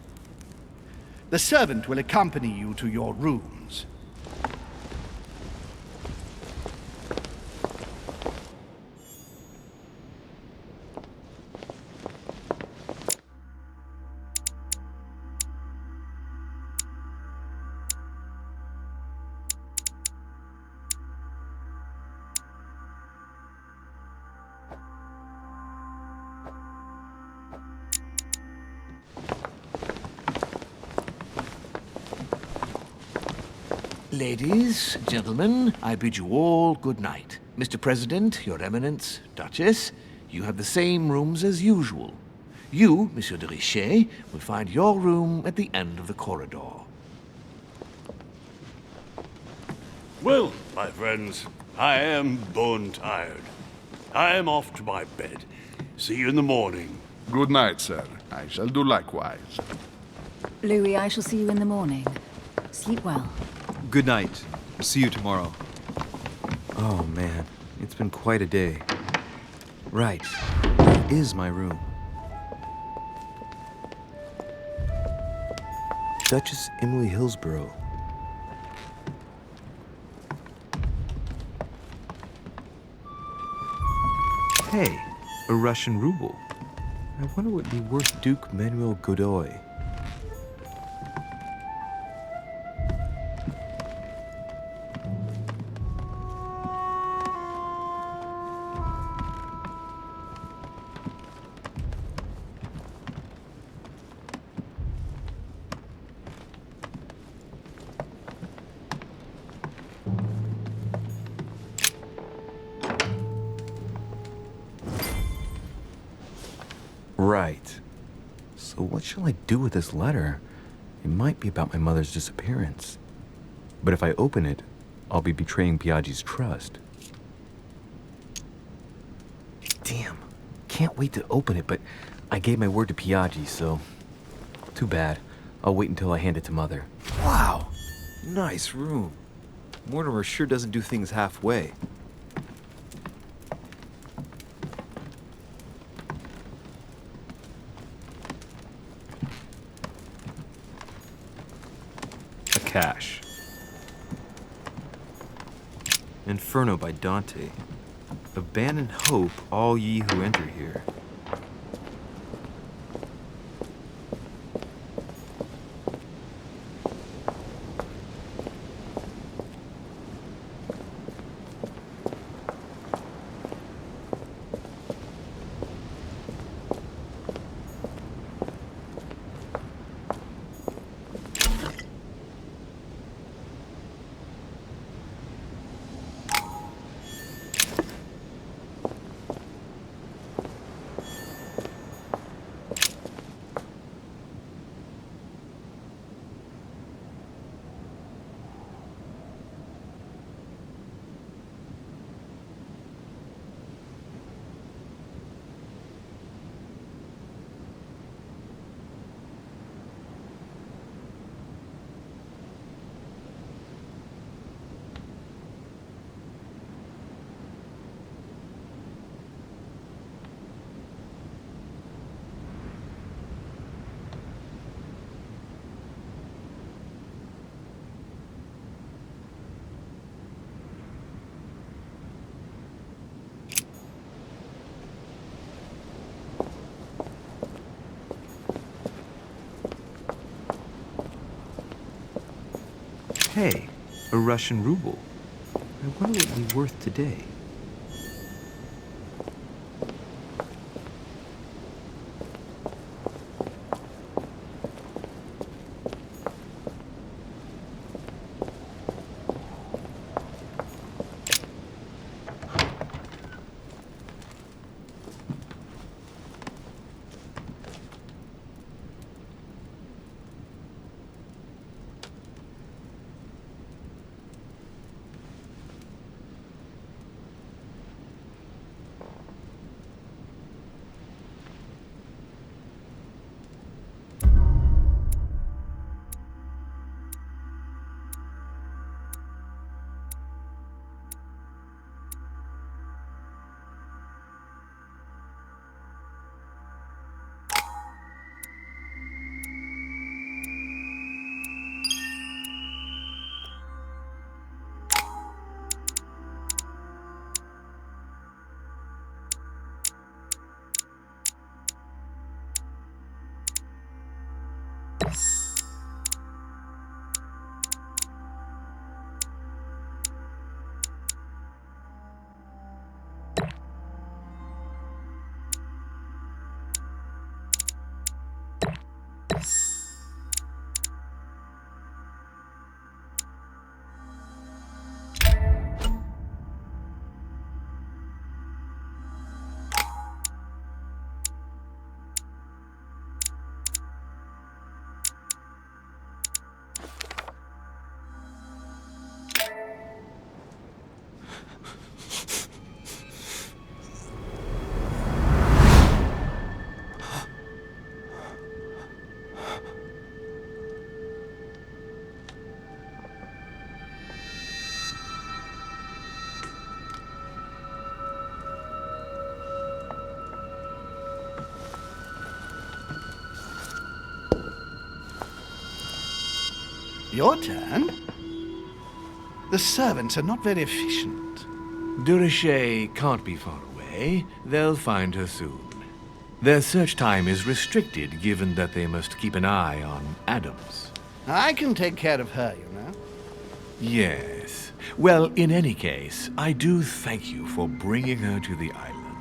The servant will accompany you to your rooms. Ladies, gentlemen, I bid you all good night. Mr. President, Your Eminence, Duchess, you have the same rooms as usual. You, Monsieur de Richet, will find your room at the end of the corridor. Well, my friends, I am bone tired. I am off to my bed. See you in the morning. Good night, sir. I shall do likewise. Louis, I shall see you in the morning. Sleep well. Good night. See you tomorrow. Oh man, it's been quite a day. Right, that is my room. Duchess Emily Hillsborough. Hey, a Russian ruble. I wonder what would be worth Duke Manuel Godoy. Right. So what shall I do with this letter? It might be about my mother's disappearance. But if I open it, I'll be betraying Piaggi's trust. Damn. Can't wait to open it, but I gave my word to Piaggi, so... Too bad. I'll wait until I hand it to Mother. Wow! Nice room. Mortimer sure doesn't do things halfway. A cache. Inferno by Dante. Abandon hope, all ye who enter here. Hey, a Russian ruble. I wonder what it'll be worth today. Your turn? The servants are not very efficient. Durocher can't be far away. They'll find her soon. Their search time is restricted, given that they must keep an eye on Adams. I can take care of her, you know. Yes. Well, in any case, I do thank you for bringing her to the island.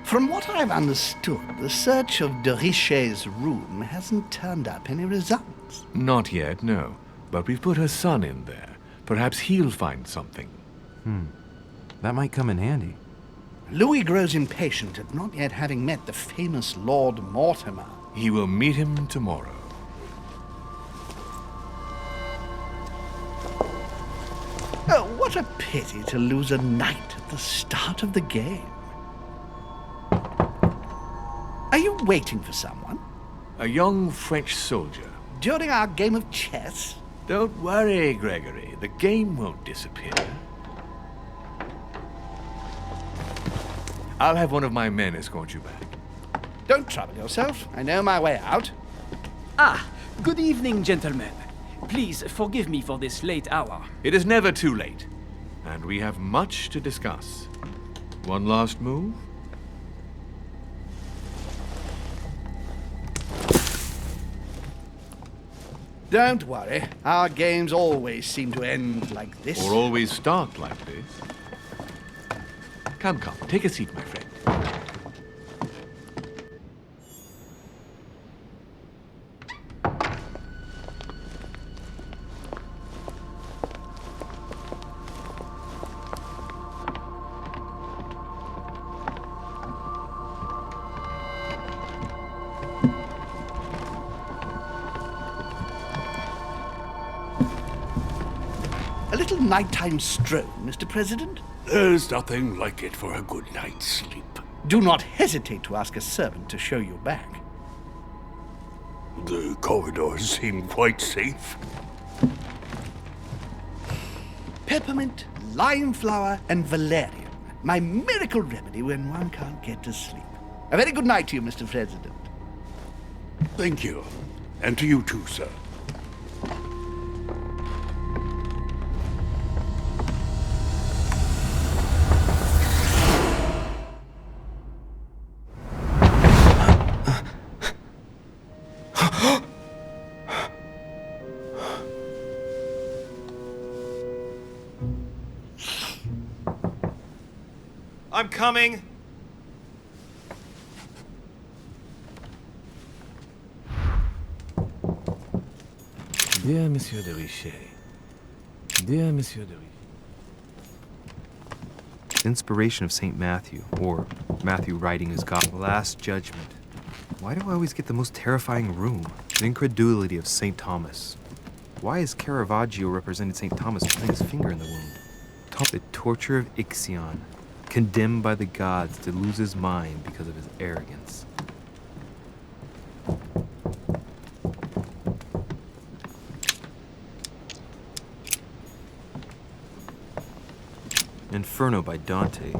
From what I've understood, the search of Durocher's room hasn't turned up any results. Not yet, no. But we've put her son in there. Perhaps he'll find something. That might come in handy. Louis grows impatient at not yet having met the famous Lord Mortimer. He will meet him tomorrow. What a pity to lose a knight at the start of the game. Are you waiting for someone? A young French soldier. During our game of chess? Don't worry, Gregory. The game won't disappear. I'll have one of my men escort you back. Don't trouble yourself. I know my way out. Ah, good evening, gentlemen. Please forgive me for this late hour. It is never too late, and we have much to discuss. One last move? Don't worry. Our games always seem to end like this. Or always start like this. Come, take a seat, my friend. A little nighttime stroll, Mr. President? There's nothing like it for a good night's sleep. Do not hesitate to ask a servant to show you back. The corridors seem quite safe. Peppermint, lime flower, and valerian. My miracle remedy when one can't get to sleep. A very good night to you, Mr. President. Thank you. And to you too, sir. I'm coming. Dear Monsieur de Richet. Dear Monsieur de Richet. Inspiration of St. Matthew, or Matthew writing his Gospel. Last Judgment. Why do I always get the most terrifying room? The incredulity of St. Thomas. Why is Caravaggio represented St. Thomas putting his finger in the wound? The torture of Ixion, condemned by the gods to lose his mind because of his arrogance. Inferno by Dante.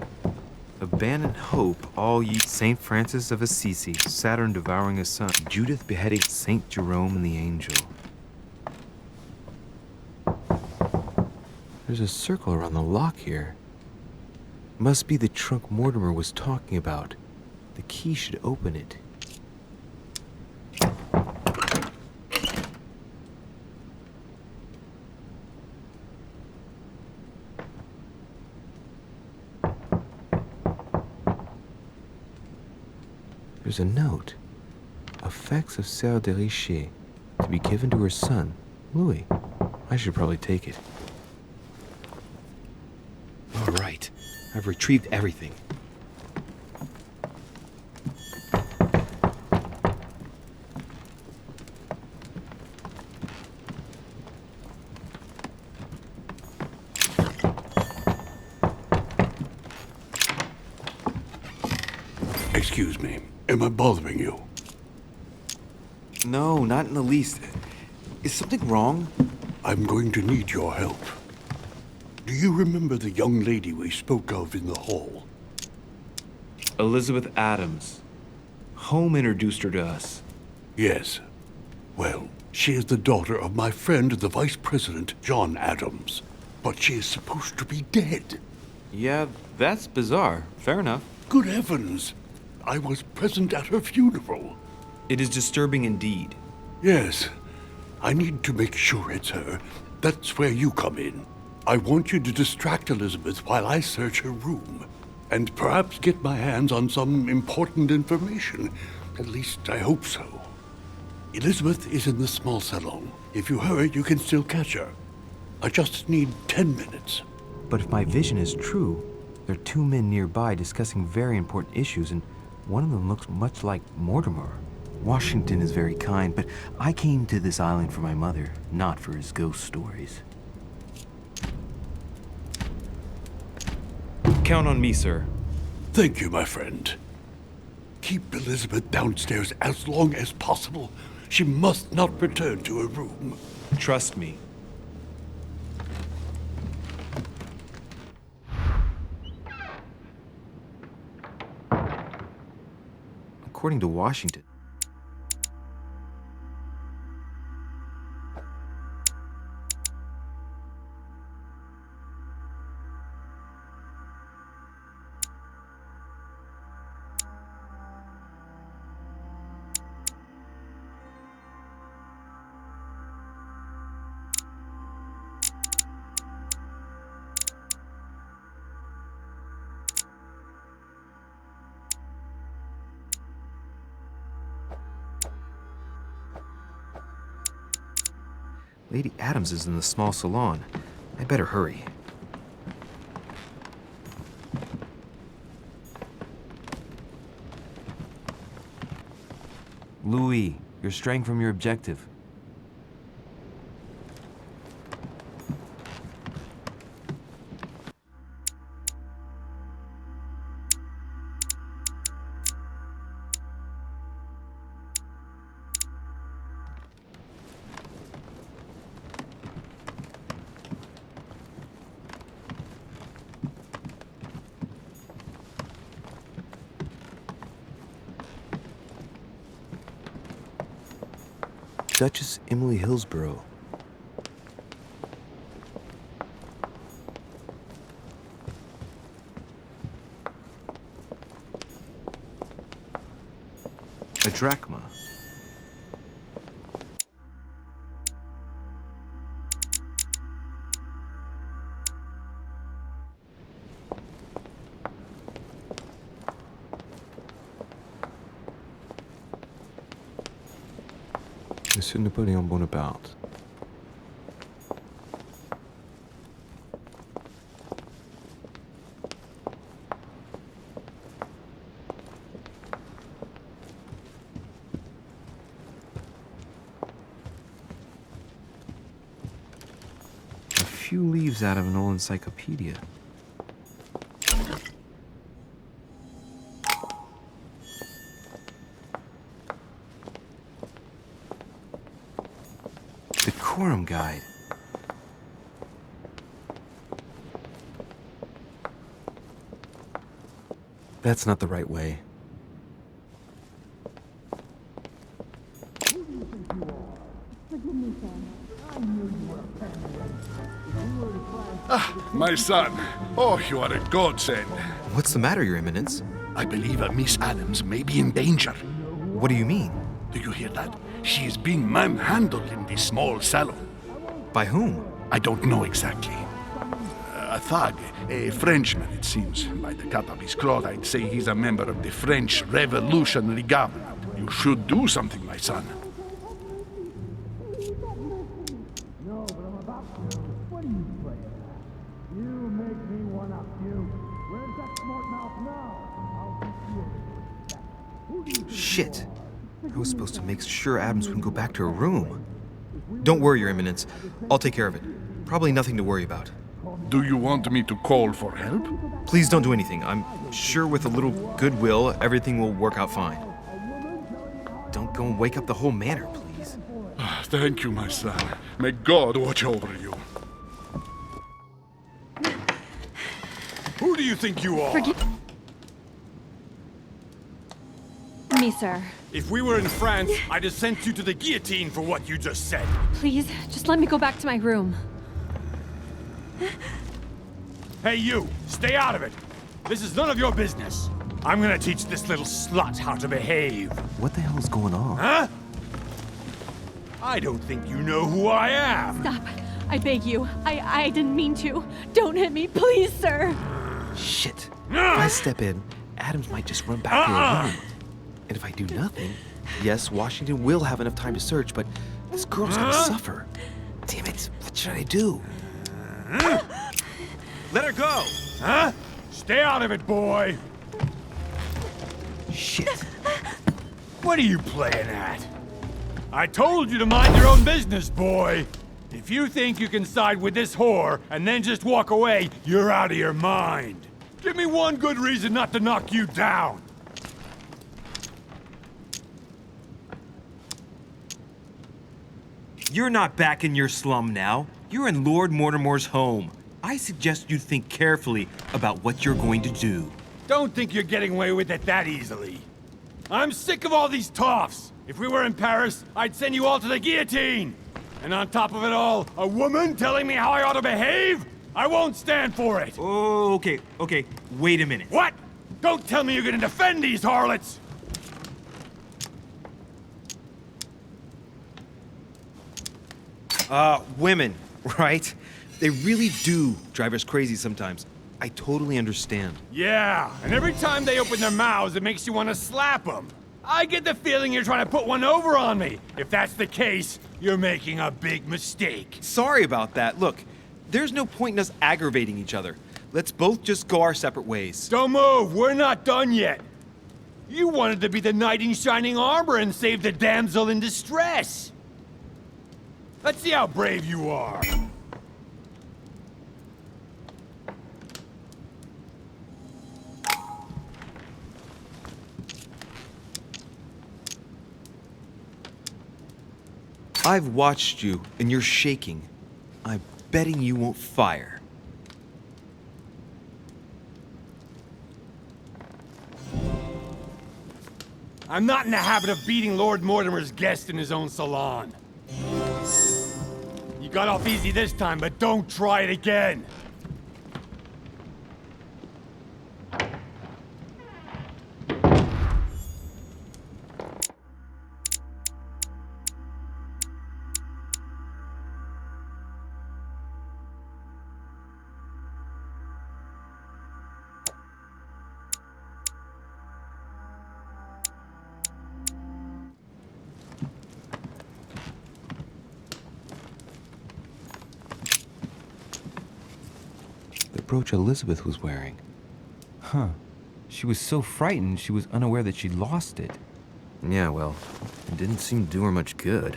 Abandon hope, all ye. Saint Francis of Assisi, Saturn devouring his son, Judith beheading Saint Jerome and the angel. There's a circle around the lock here. Must be the trunk Mortimer was talking about. The key should open it. There's a note. Effects of Sœur de Richet, to be given to her son, Louis. I should probably take it. All right. I've retrieved everything. Excuse me. Am I bothering you? No, not in the least. Is something wrong? I'm going to need your help. Do you remember the young lady we spoke of in the hall? Elizabeth Adams. Home introduced her to us. Yes. Well, she is the daughter of my friend, the Vice President, John Adams. But she is supposed to be dead. Yeah, that's bizarre. Fair enough. Good heavens! I was present at her funeral. It is disturbing indeed. Yes. I need to make sure it's her. That's where you come in. I want you to distract Elizabeth while I search her room, and perhaps get my hands on some important information. At least, I hope so. Elizabeth is in the small salon. If you hurry, you can still catch her. I just need 10 minutes. But if my vision is true, there are two men nearby discussing very important issues, and one of them looks much like Mortimer. Washington is very kind, but I came to this island for my mother, not for his ghost stories. Count on me, sir. Thank you, my friend. Keep Elizabeth downstairs as long as possible. She must not return to her room. Trust me. According to Washington. Lady Adams is in the small salon. I better hurry. Louis, you're straying from your objective. Duchess Emily Hillsborough. A drachma. Monsieur Napoleon Bonaparte. A few leaves out of an old encyclopedia. Decorum guide. That's not the right way. My son. Oh, you are a godsend. What's the matter, Your Eminence? I believe Miss Adams may be in danger. What do you mean? Do you hear that? She is being manhandled in the small salon. By whom? I don't know exactly. A thug, a Frenchman, it seems. By the cut of his cloth, I'd say he's a member of the French Revolutionary Government. You should do something, my son. Shit. I was supposed to make sure Adams wouldn't go back to her room. Don't worry, Your Eminence. I'll take care of it. Probably nothing to worry about. Do you want me to call for help? Please don't do anything. I'm sure with a little goodwill, everything will work out fine. Don't go and wake up the whole manor, please. Thank you, my son. May God watch over you. Who do you think you are? Forgive me, sir. If we were in France, I'd have sent you to the guillotine for what you just said. Please, just let me go back to my room. Hey, you! Stay out of it! This is none of your business. I'm gonna teach this little slut how to behave. What the hell is going on? Huh? I don't think you know who I am. Stop. I beg you. I didn't mean to. Don't hit me, please, sir. Shit. If I step in, Adams might just run back to her room. And if I do nothing, yes, Washington will have enough time to search, but this girl's gonna suffer. Damn it, what should I do? Let her go! Huh? Stay out of it, boy! Shit. What are you playing at? I told you to mind your own business, boy! If you think you can side with this whore and then just walk away, you're out of your mind. Give Give me one good reason not to knock you down! You're not back in your slum now. You're in Lord Mortimer's home. I suggest you think carefully about what you're going to do. Don't think you're getting away with it that easily. I'm sick of all these toffs. If we were in Paris, I'd send you all to the guillotine. And on top of it all, a woman telling me how I ought to behave? I won't stand for it. Oh, okay. Wait a minute. What? Don't tell me you're gonna defend these harlots! Women, right? They really do drive us crazy sometimes. I totally understand. Yeah, and every time they open their mouths, it makes you want to slap them. I get the feeling you're trying to put one over on me. If that's the case, you're making a big mistake. Sorry about that. Look, there's no point in us aggravating each other. Let's both just go our separate ways. Don't move, we're not done yet. You wanted to be the knight in shining armor and save the damsel in distress. Let's see how brave you are. I've watched you, and you're shaking. I'm betting you won't fire. I'm not in the habit of beating Lord Mortimer's guest in his own salon. You got off easy this time, but don't try it again. The brooch Elizabeth was wearing. Huh. She was so frightened she was unaware that she'd lost it. Yeah, well, it didn't seem to do her much good.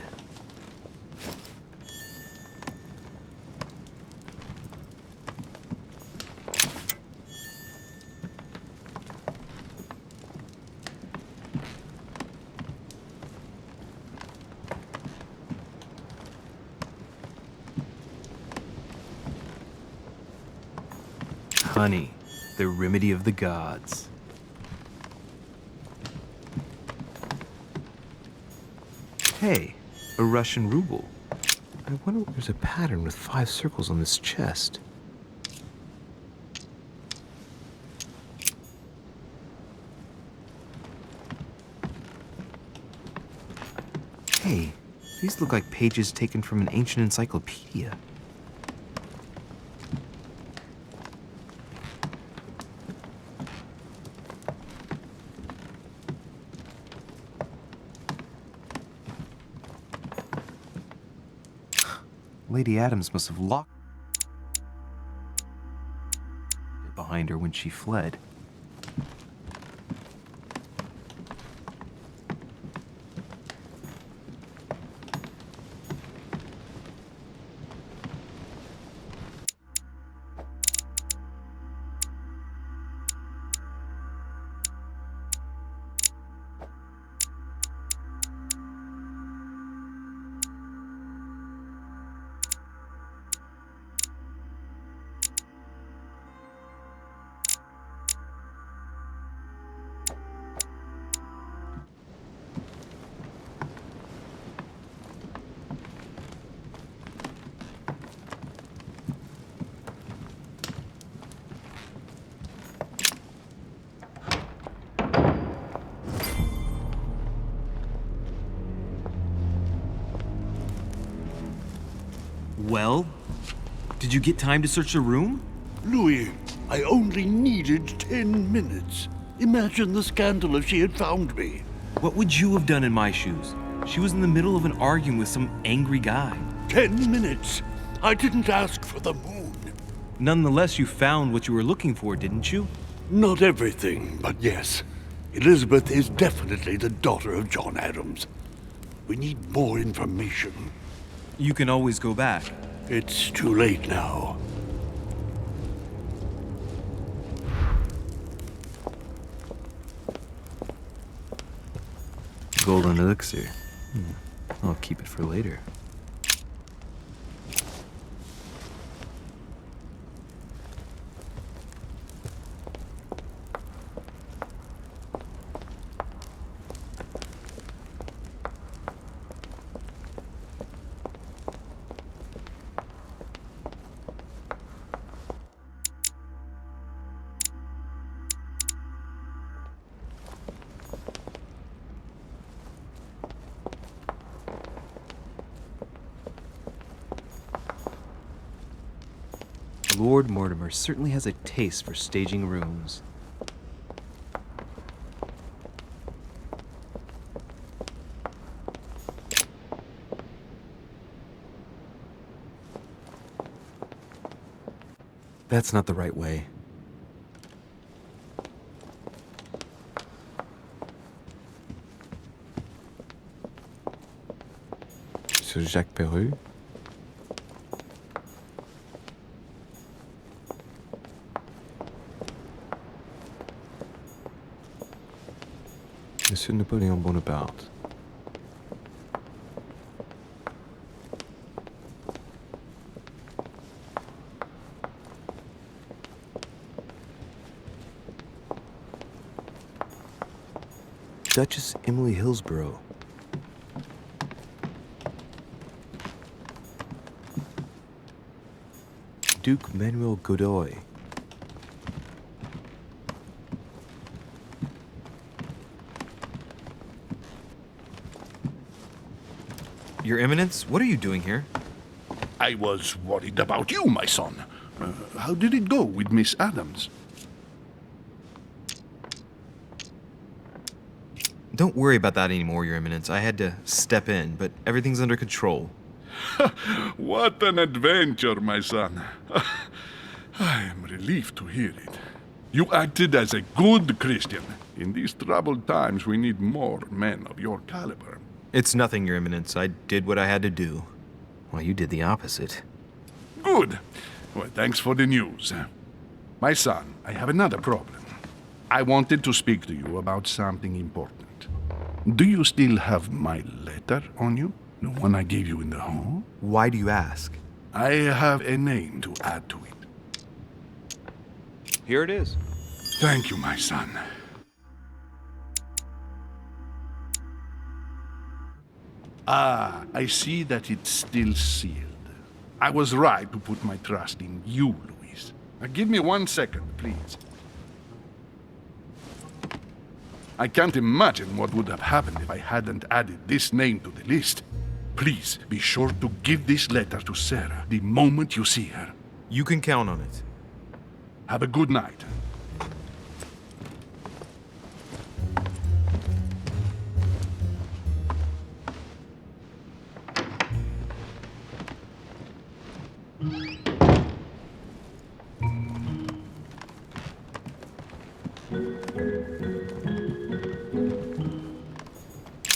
Honey, the remedy of the gods. Hey, a Russian ruble. I wonder if there's a pattern with 5 circles on this chest. Hey, these look like pages taken from an ancient encyclopedia. Lady Adams must have locked it behind her when she fled. Well, did you get time to search the room? Louis, I only needed 10 minutes. Imagine the scandal if she had found me. What would you have done in my shoes? She was in the middle of an argument with some angry guy. 10 minutes? I didn't ask for the moon. Nonetheless, you found what you were looking for, didn't you? Not everything, but yes. Elizabeth is definitely the daughter of John Adams. We need more information. You can always go back. It's too late now. golden elixir. I'll keep it for later. Lord Mortimer certainly has a taste for staging rooms. That's not the right way. Monsieur Jacques Perru? Monsieur Napoléon Bonaparte. Duchess Emily Hillsborough. Duke Manuel Godoy. Your Eminence, what are you doing here? I was worried about you, my son. How did it go with Miss Adams? Don't worry about that anymore, Your Eminence. I had to step in, but everything's under control. What an adventure, my son. I am relieved to hear it. You acted as a good Christian. In these troubled times, we need more men of your caliber. It's nothing, Your Eminence. I did what I had to do. Well, you did the opposite. Good. Well, thanks for the news. My son, I have another problem. I wanted to speak to you about something important. Do you still have my letter on you? The one I gave you in the hall? Why do you ask? I have a name to add to it. Here it is. Thank you, my son. Ah, I see that it's still sealed. I was right to put my trust in you, Louise. Now, give me 1 second, please. I can't imagine what would have happened if I hadn't added this name to the list. Please, be sure to give this letter to Sarah the moment you see her. You can count on it. Have a good night.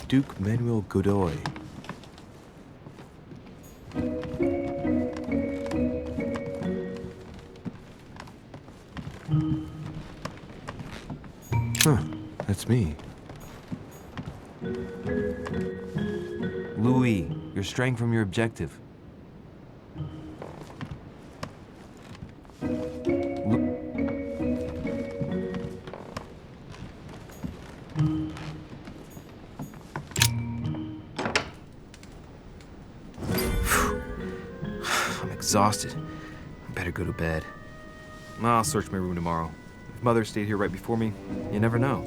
Duke Manuel Godoy. Huh, that's me. Louis, you're straying from your objective. I'm exhausted. I better go to bed. I'll search my room tomorrow. If Mother stayed here right before me, you never know.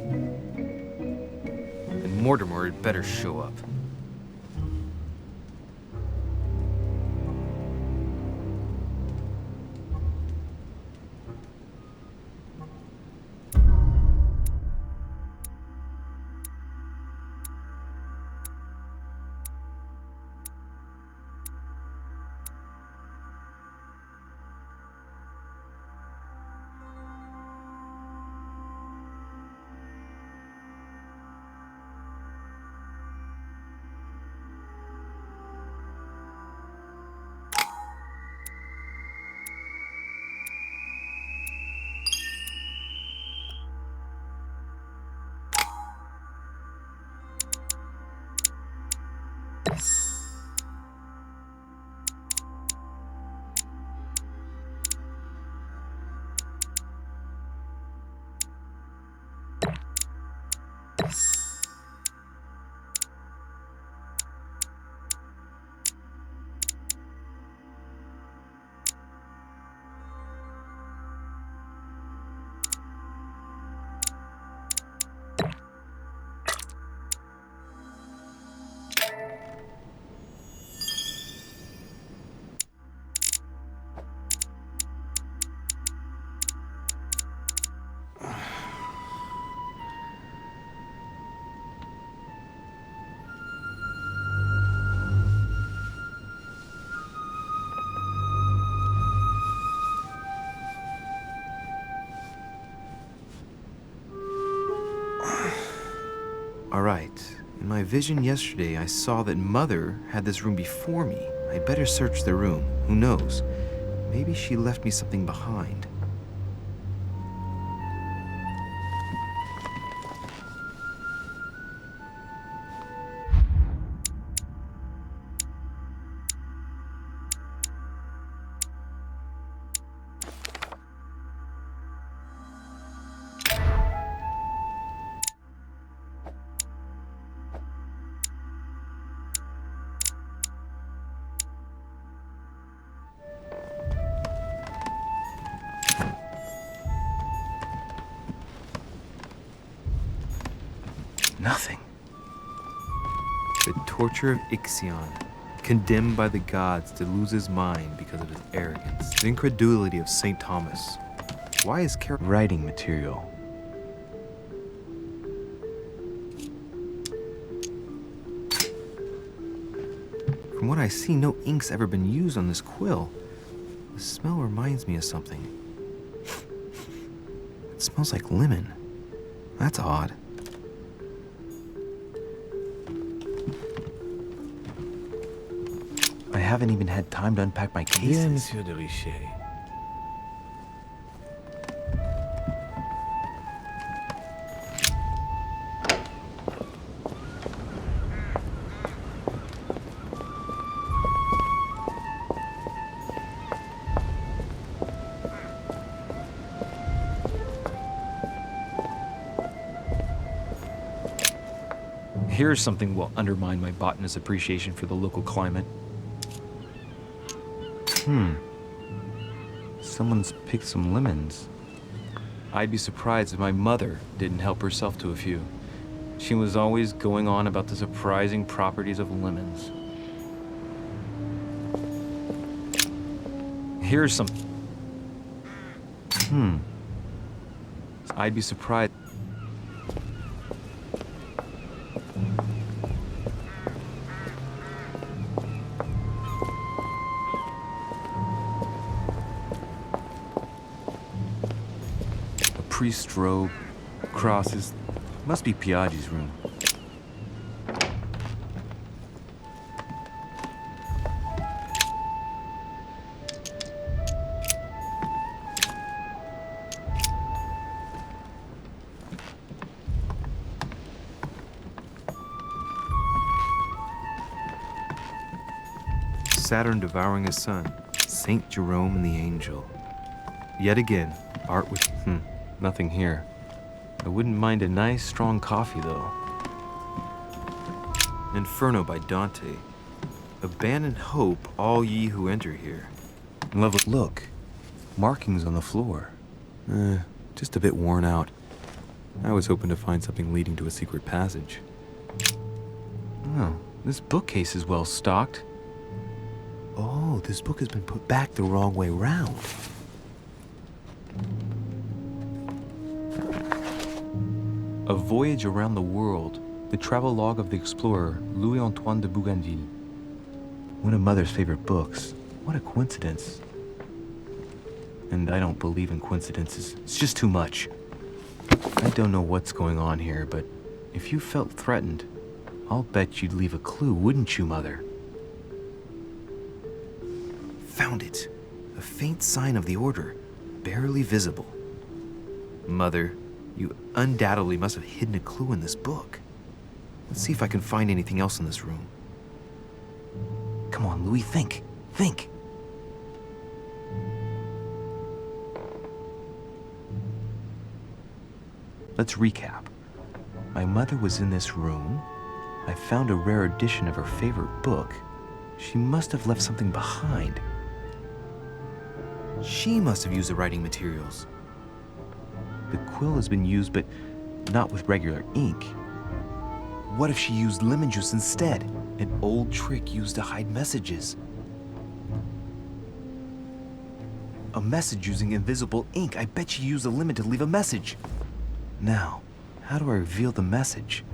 And Mortimer had better show up. Alright. In my vision yesterday, I saw that Mother had this room before me. I better search the room. Who knows? Maybe she left me something behind. Nothing. The torture of Ixion, condemned by the gods to lose his mind because of his arrogance. The incredulity of St. Thomas. Why is writing material? From what I see, no ink's ever been used on this quill. The smell reminds me of something. It smells like lemon. That's odd. I haven't even had time to unpack my cases. Bien, Monsieur de Richet. Here's something will undermine my botanist's appreciation for the local climate. Someone's picked some lemons. I'd be surprised if my mother didn't help herself to a few. She was always going on about the surprising properties of lemons. Here's some... I'd be surprised... Priest robe, crosses. Must be Piaggi's room. Saturn devouring his son. Saint Jerome and the angel. Yet again, art with... Nothing here. I wouldn't mind a nice, strong coffee, though. Inferno by Dante. Abandon hope, all ye who enter here. Lovely. Look. Markings on the floor. Just a bit worn out. I was hoping to find something leading to a secret passage. Oh, this bookcase is well stocked. Oh, this book has been put back the wrong way round. A Voyage Around the World, the travelogue of the explorer Louis-Antoine de Bougainville. One of Mother's favorite books. What a coincidence. And I don't believe in coincidences. It's just too much. I don't know what's going on here, but if you felt threatened, I'll bet you'd leave a clue, wouldn't you, Mother? Found it. A faint sign of the order, barely visible. Mother, you undoubtedly must have hidden a clue in this book. Let's see if I can find anything else in this room. Come on, Louis, think. Think. Let's recap. My mother was in this room. I found a rare edition of her favorite book. She must have left something behind. She must have used the writing materials. The quill has been used, but not with regular ink. What if she used lemon juice instead? An old trick used to hide messages. A message using invisible ink. I bet she used a lemon to leave a message. Now, how do I reveal the message?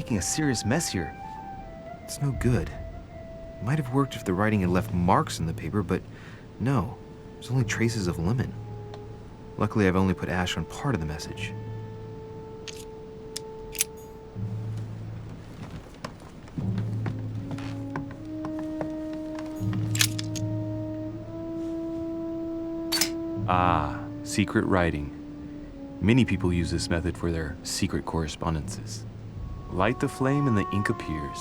making a serious mess here. It's no good. It might have worked if the writing had left marks in the paper, but no. There's only traces of lemon. Luckily, I've only put ash on part of the message. Ah, secret writing. Many people use this method for their secret correspondences. Light the flame and the ink appears.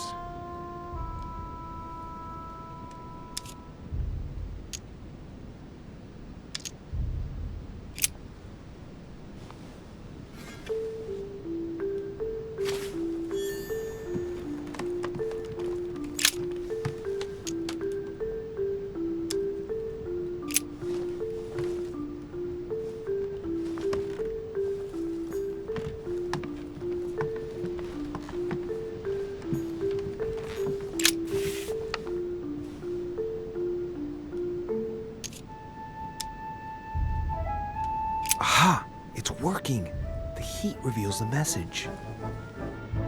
Aha! It's working! The heat reveals the message.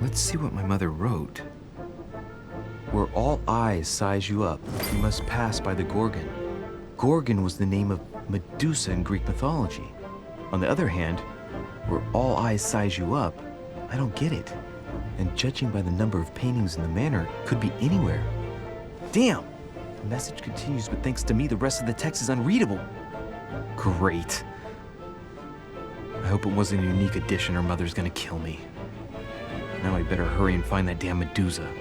Let's see what my mother wrote. Where all eyes size you up, you must pass by the Gorgon. Gorgon was the name of Medusa in Greek mythology. On the other hand, where all eyes size you up, I don't get it. And judging by the number of paintings in the manor, it could be anywhere. Damn! The message continues, but thanks to me, the rest of the text is unreadable. Great. I hope it wasn't a unique edition or Mother's gonna kill me. Now I better hurry and find that damn Medusa.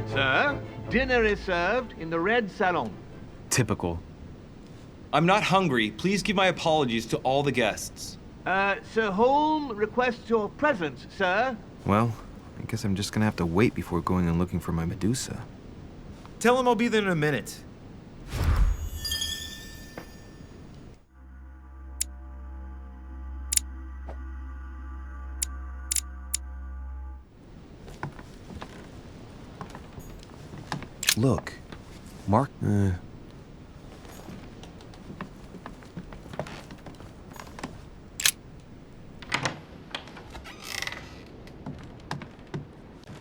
Sir, dinner is served in the red salon. Typical. I'm not hungry. Please give my apologies to all the guests. Sir Holm requests your presence, sir. Well, I guess I'm just gonna have to wait before going and looking for my Medusa. Tell him I'll be there in a minute. Look. Mark... If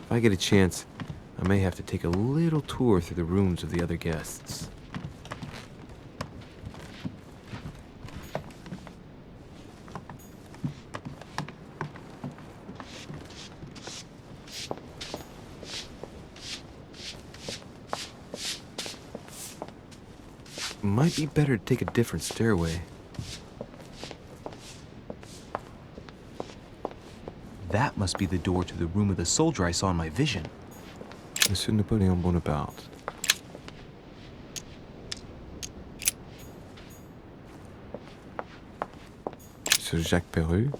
I get a chance, I may have to take a little tour through the rooms of the other guests. Might be better to take a different stairway. That must be the door to the room of the soldier I saw in my vision. Monsieur Napoléon Bonaparte. Monsieur Jacques Perru.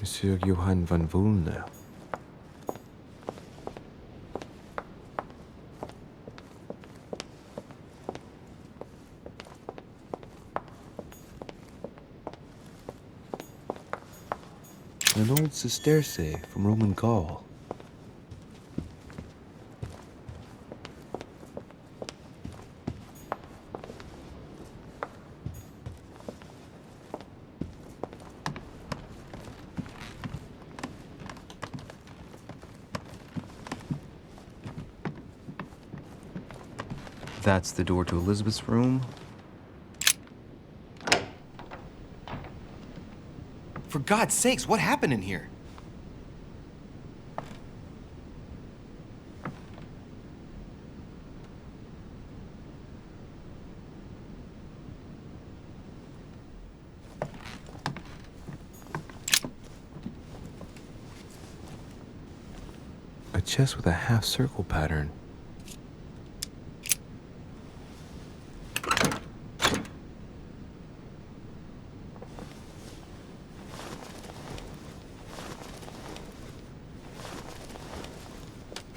Monsieur Johann van Vulner. An old sesterce from Roman Gaul. That's the door to Elizabeth's room. For God's sakes, what happened in here? A chest with a half-circle pattern.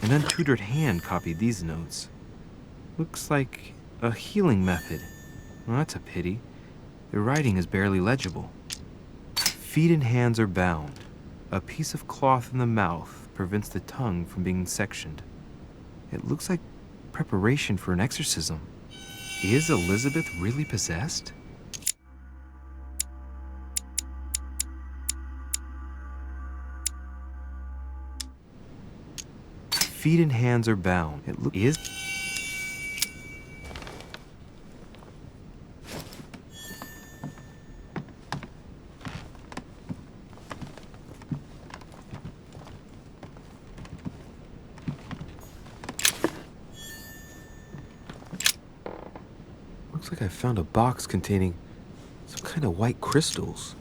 An untutored hand copied these notes. Looks like a healing method. Well, that's a pity. The writing is barely legible. Feet and hands are bound. A piece of cloth in the mouth prevents the tongue from being sectioned. It looks like preparation for an exorcism. Is Elizabeth really possessed? Feet and hands are bound. Is. Looks like I found a box containing some kind of white crystals.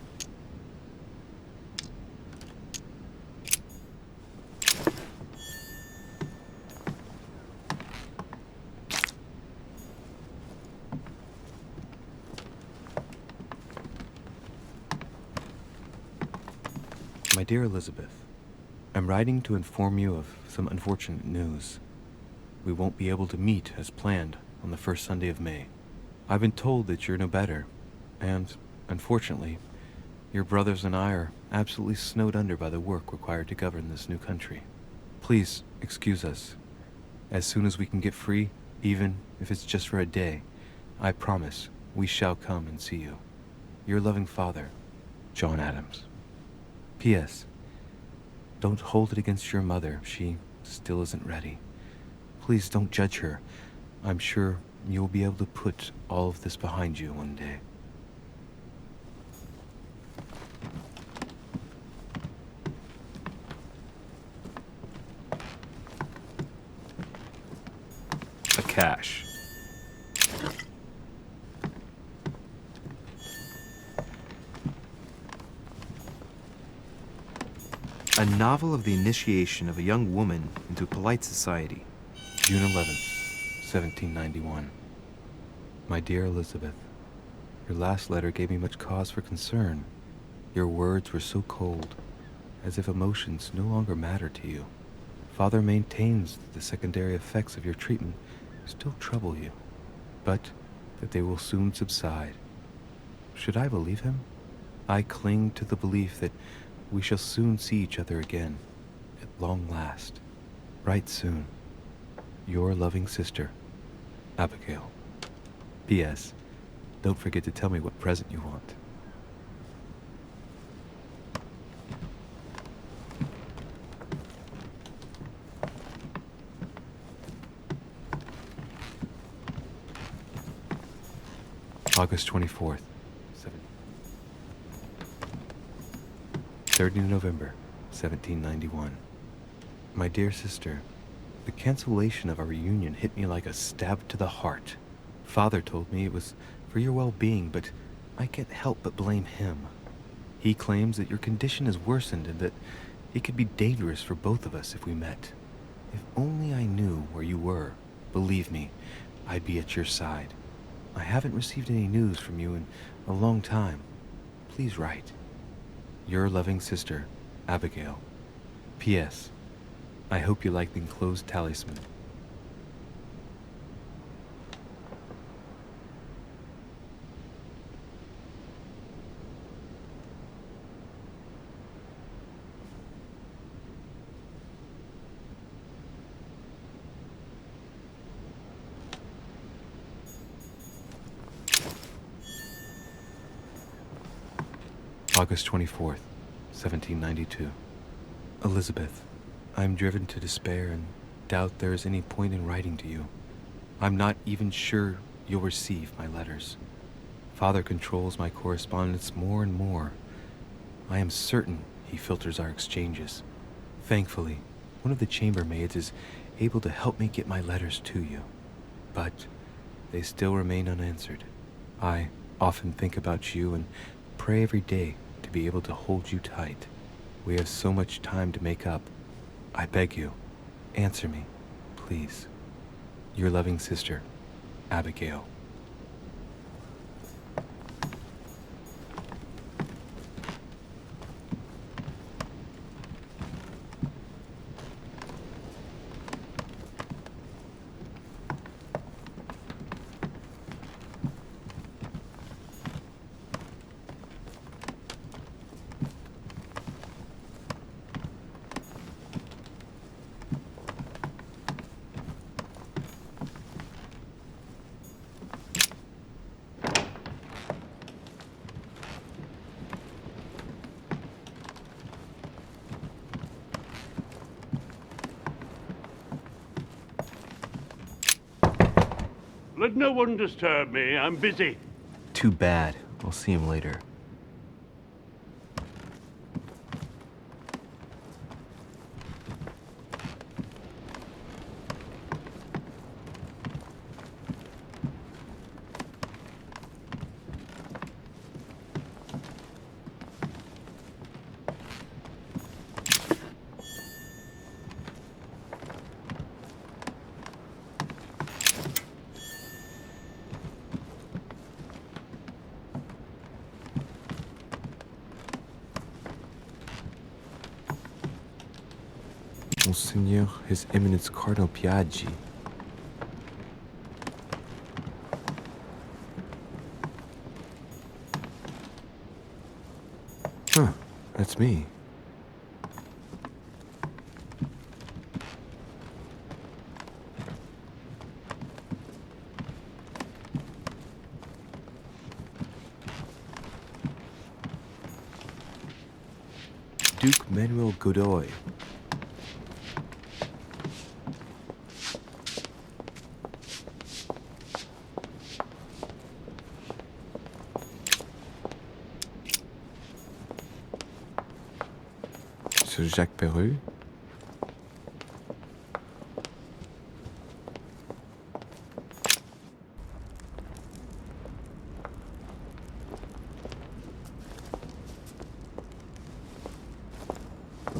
My dear Elizabeth, I'm writing to inform you of some unfortunate news. We won't be able to meet as planned on the first Sunday of May. I've been told that you're no better, and, unfortunately, your brothers and I are absolutely snowed under by the work required to govern this new country. Please excuse us. As soon as we can get free, even if it's just for a day, I promise we shall come and see you. Your loving father, John Adams. P.S. Don't hold it against your mother. She still isn't ready. Please don't judge her. I'm sure you'll be able to put all of this behind you one day. A cache. A novel of the initiation of a young woman into polite society. June 11th, 1791. My dear Elizabeth, your last letter gave me much cause for concern. Your words were so cold, as if emotions no longer matter to you. Father maintains that the secondary effects of your treatment still trouble you, but that they will soon subside. Should I believe him? I cling to the belief that we shall soon see each other again, at long last. Right soon. Your loving sister, Abigail. P.S. Don't forget to tell me what present you want. August 24th, 30 November, 1791. My dear sister, the cancellation of our reunion hit me like a stab to the heart. Father told me it was for your well-being, but I can't help but blame him. He claims that your condition has worsened and that it could be dangerous for both of us if we met. If only I knew where you were, believe me, I'd be at your side. I haven't received any news from you in a long time. Please write. Your loving sister, Abigail. P.S. I hope you like the enclosed talisman. August 24th, 1792. Elizabeth, I am driven to despair and doubt there is any point in writing to you. I'm not even sure you'll receive my letters. Father controls my correspondence more and more. I am certain he filters our exchanges. Thankfully, one of the chambermaids is able to help me get my letters to you. But they still remain unanswered. I often think about you and pray every day to be able to hold you tight. We have so much time to make up. I beg you, answer me, please. Your loving sister, Abigail. Let no one disturb me. I'm busy. Too bad. I'll see him later. Monseigneur, His Eminence Cardinal Piaggi. Huh, that's me. Duke Manuel Godoy. Sir Jacques Perru.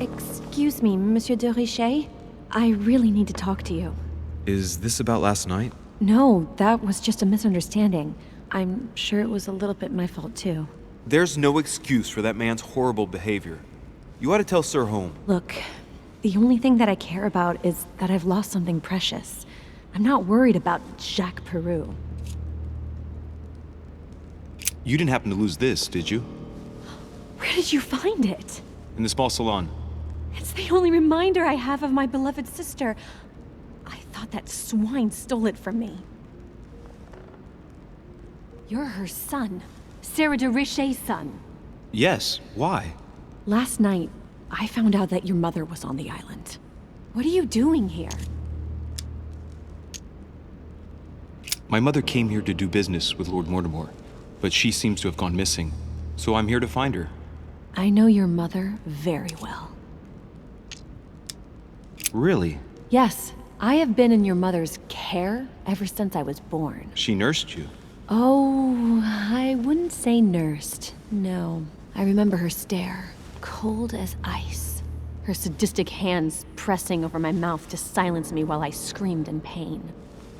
Excuse me, Monsieur de Richet. I really need to talk to you. Is this about last night? No, that was just a misunderstanding. I'm sure it was a little bit my fault, too. There's no excuse for that man's horrible behavior. You ought to tell Sir Home. Look, the only thing that I care about is that I've lost something precious. I'm not worried about Jacques Peru. You didn't happen to lose this, did you? Where did you find it? In the small salon. It's the only reminder I have of my beloved sister. I thought that swine stole it from me. You're her son. Sarah de Richet's son. Yes, why? Last night, I found out that your mother was on the island. What are you doing here? My mother came here to do business with Lord Mortimer, but she seems to have gone missing, so I'm here to find her. I know your mother very well. Really? Yes, I have been in your mother's care ever since I was born. She nursed you? Oh, I wouldn't say nursed. No, I remember her stare. Cold as ice. Her sadistic hands pressing over my mouth to silence me while I screamed in pain.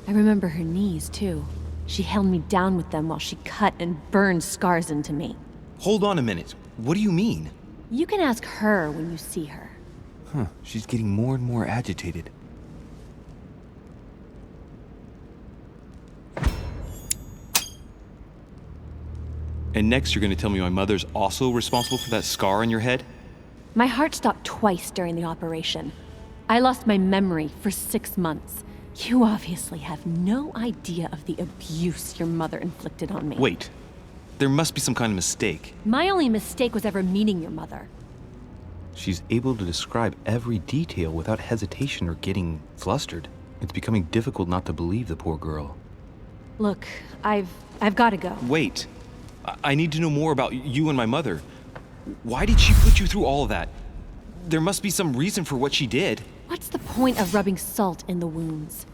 I remember her knees, too. She held me down with them while she cut and burned scars into me. Hold on a minute. What do you mean? You can ask her when you see her. Huh, she's getting more and more agitated. And next you're going to tell me my mother's also responsible for that scar on your head? My heart stopped twice during the operation. I lost my memory for 6 months. You obviously have no idea of the abuse your mother inflicted on me. Wait. There must be some kind of mistake. My only mistake was ever meeting your mother. She's able to describe every detail without hesitation or getting flustered. It's becoming difficult not to believe the poor girl. Look, I've got to go. Wait. I need to know more about you and my mother. Why did she put you through all of that? There must be some reason for what she did. What's the point of rubbing salt in the wounds?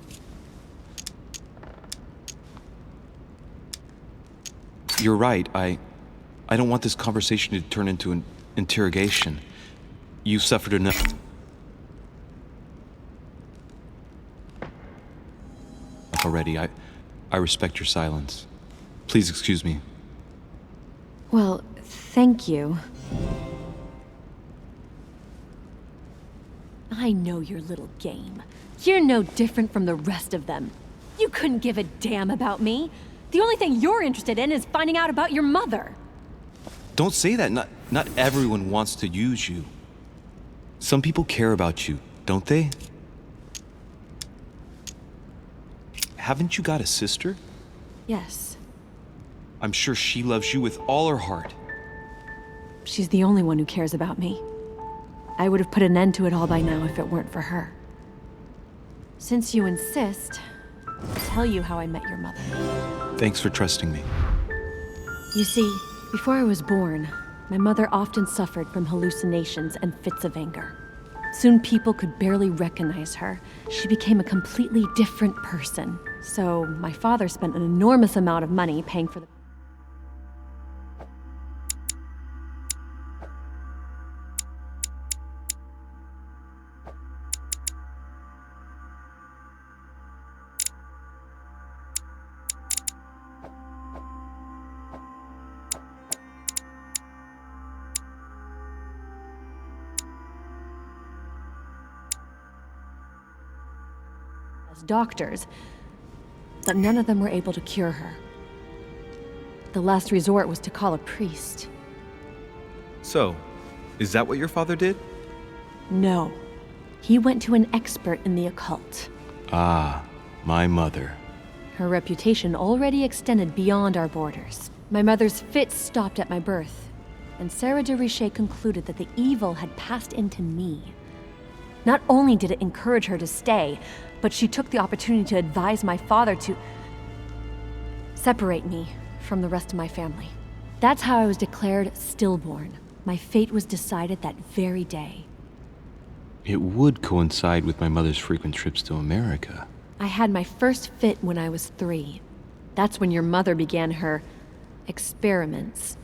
You're right. I don't want this conversation to turn into an interrogation. You suffered enough. Already, I respect your silence. Please excuse me. Well, thank you. I know your little game. You're no different from the rest of them. You couldn't give a damn about me. The only thing you're interested in is finding out about your mother. Don't say that. Not everyone wants to use you. Some people care about you, don't they? Haven't you got a sister? Yes. I'm sure she loves you with all her heart. She's the only one who cares about me. I would have put an end to it all by now if it weren't for her. Since you insist, I'll tell you how I met your mother. Thanks for trusting me. You see, before I was born, my mother often suffered from hallucinations and fits of anger. Soon people could barely recognize her. She became a completely different person. So my father spent an enormous amount of money paying for the... doctors, but none of them were able to cure her. The last resort was to call a priest. So, is that what your father did? No. He went to an expert in the occult. Ah, my mother. Her reputation already extended beyond our borders. My mother's fits stopped at my birth, and Sarah de Richet concluded that the evil had passed into me. Not only did it encourage her to stay, but she took the opportunity to advise my father to separate me from the rest of my family. That's how I was declared stillborn. My fate was decided that very day. It would coincide with my mother's frequent trips to America. I had my first fit when I was 3. That's when your mother began her experiments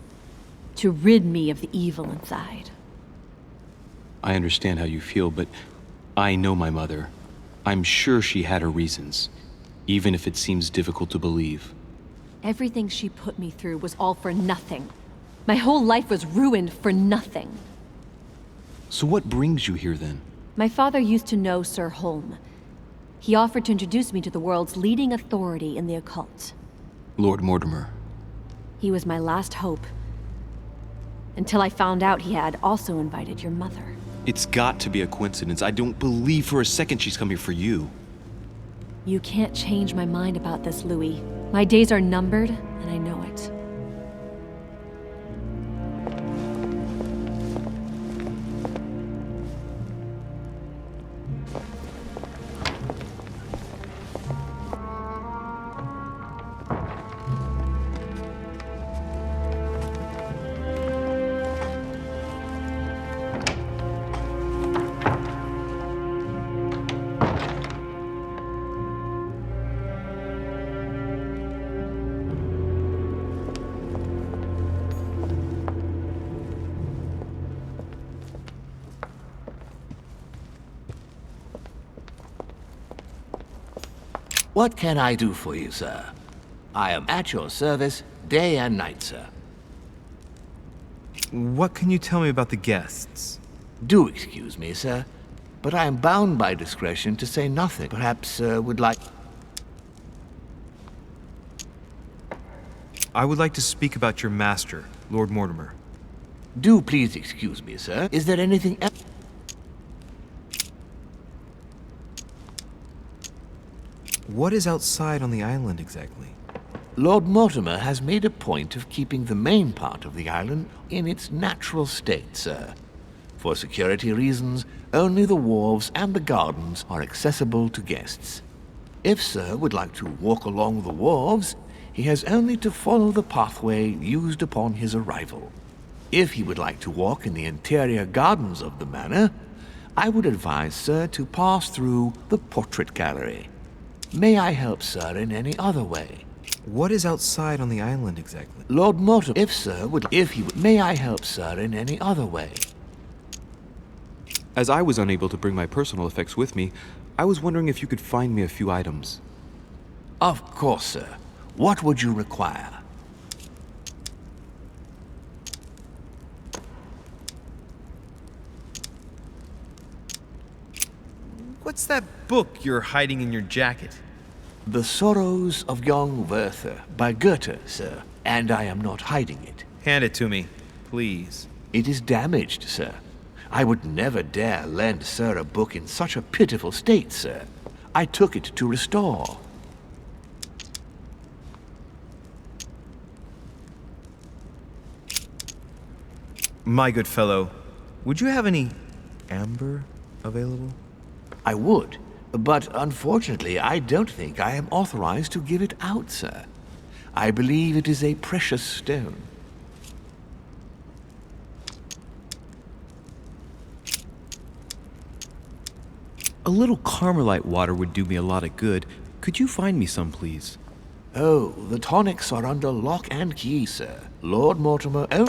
to rid me of the evil inside. I understand how you feel, but I know my mother. I'm sure she had her reasons, even if it seems difficult to believe. Everything she put me through was all for nothing. My whole life was ruined for nothing. So what brings you here then? My father used to know Sir Holm. He offered to introduce me to the world's leading authority in the occult. Lord Mortimer. He was my last hope. Until I found out he had also invited your mother. It's got to be a coincidence. I don't believe for a second she's come here for you. You can't change my mind about this, Louis. My days are numbered, and I know it. What can I do for you, sir? I am at your service day and night, sir. What can you tell me about the guests? Do excuse me, sir, but I am bound by discretion to say nothing. Perhaps, would like... I would like to speak about your master, Lord Mortimer. Do please excuse me, sir. Is there anything else? What is outside on the island exactly? Lord Mortimer has made a point of keeping the main part of the island in its natural state, sir. For security reasons, only the wharves and the gardens are accessible to guests. If Sir would like to walk along the wharves, he has only to follow the pathway used upon his arrival. If he would like to walk in the interior gardens of the manor, I would advise Sir to pass through the portrait gallery. May I help Sir in any other way? What is outside on the island exactly? Lord Mortimer, may I help Sir in any other way? As I was unable to bring my personal effects with me, I was wondering if you could find me a few items. Of course, sir. What would you require? What's that book you're hiding in your jacket? The Sorrows of Young Werther by Goethe, sir. And I am not hiding it. Hand it to me, please. It is damaged, sir. I would never dare lend Sir a book in such a pitiful state, sir. I took it to restore. My good fellow, would you have any amber available? I would, but unfortunately I don't think I am authorized to give it out, sir. I believe it is a precious stone. A little Carmelite water would do me a lot of good. Could you find me some, please? Oh, the tonics are under lock and key, sir. Lord Mortimer... Oh...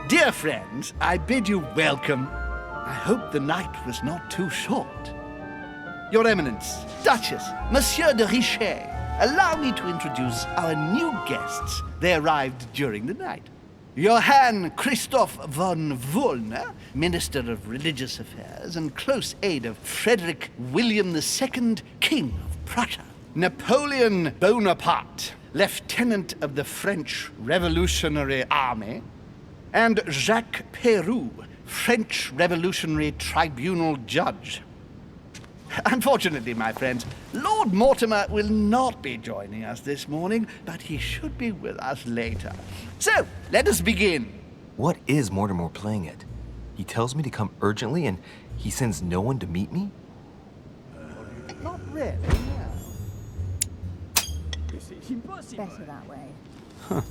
Dear friends, I bid you welcome. I hope the night was not too short. Your Eminence, Duchess, Monsieur de Richet, allow me to introduce our new guests. They arrived during the night. Johann Christoph von Wollner, Minister of Religious Affairs and close aide of Frederick William II, King of Prussia. Napoleon Bonaparte, Lieutenant of the French Revolutionary Army. And Jacques Peroux, French Revolutionary Tribunal Judge. Unfortunately, my friends, Lord Mortimer will not be joining us this morning, but he should be with us later. So, let us begin. What is Mortimer playing at? He tells me to come urgently and he sends no one to meet me? Not really, no. Better that way.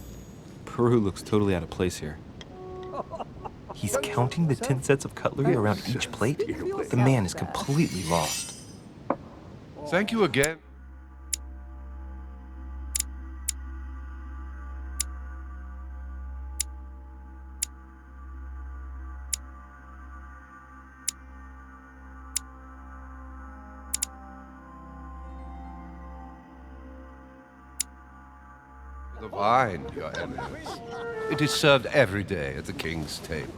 Peru looks totally out of place here. He's counting the 10 sets of cutlery around each plate? The man is completely lost. Thank you again. The wine, Your Eminence. It is served every day at the king's table.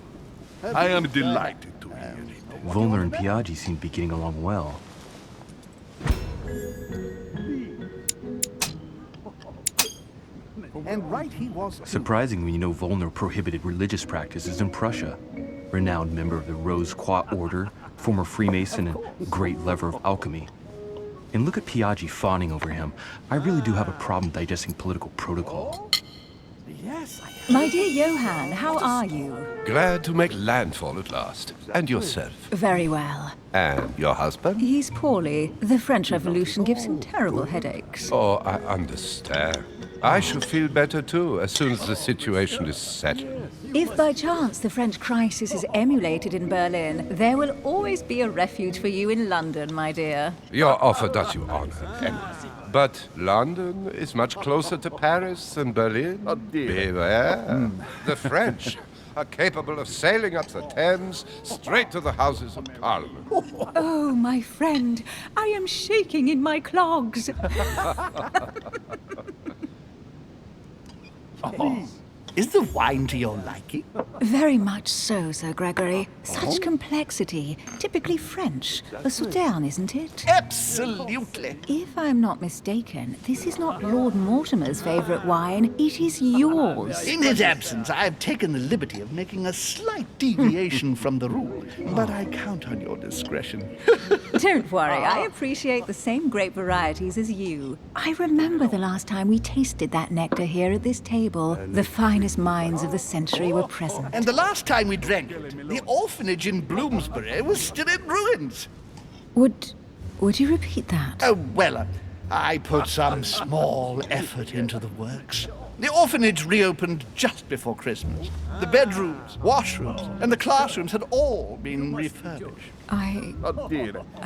I am delighted to hear it. Volner and Piaggi seem to be getting along well. And right he was. Surprising when you know Volner prohibited religious practices in Prussia. Renowned member of the Rose Croix Order, former Freemason, and great lover of alchemy. And look at Piaggi fawning over him. I really do have a problem digesting political protocol. Yes. My dear Johann, how are you? Glad to make landfall at last. And yourself? Very well. And your husband? He's poorly. The French Revolution gives him terrible headaches. Oh, I understand. I shall feel better too, as soon as the situation is settled. If by chance the French crisis is emulated in Berlin, there will always be a refuge for you in London, my dear. Your offer does you honor, Eminence. But London is much closer to Paris than Berlin. Oh, dear. Beware. The French are capable of sailing up the Thames straight to the Houses of Parliament. Oh, my friend, I am shaking in my clogs. Is the wine to your liking? Very much so, Sir Gregory. Such complexity. Typically French. A Sauterne, isn't it? Absolutely. If I'm not mistaken, this is not Lord Mortimer's favourite wine. It is yours. In his absence, I have taken the liberty of making a slight deviation from the rule, but I count on your discretion. Don't worry, I appreciate the same grape varieties as you. I remember the last time we tasted that nectar here at this table. The finest minds of the century were present. And the last time we drank it, the orphanage in Bloomsbury was still in ruins. Would you repeat that? Oh, well, I put some small effort into the works. The orphanage reopened just before Christmas. The bedrooms, washrooms, and the classrooms had all been refurbished. I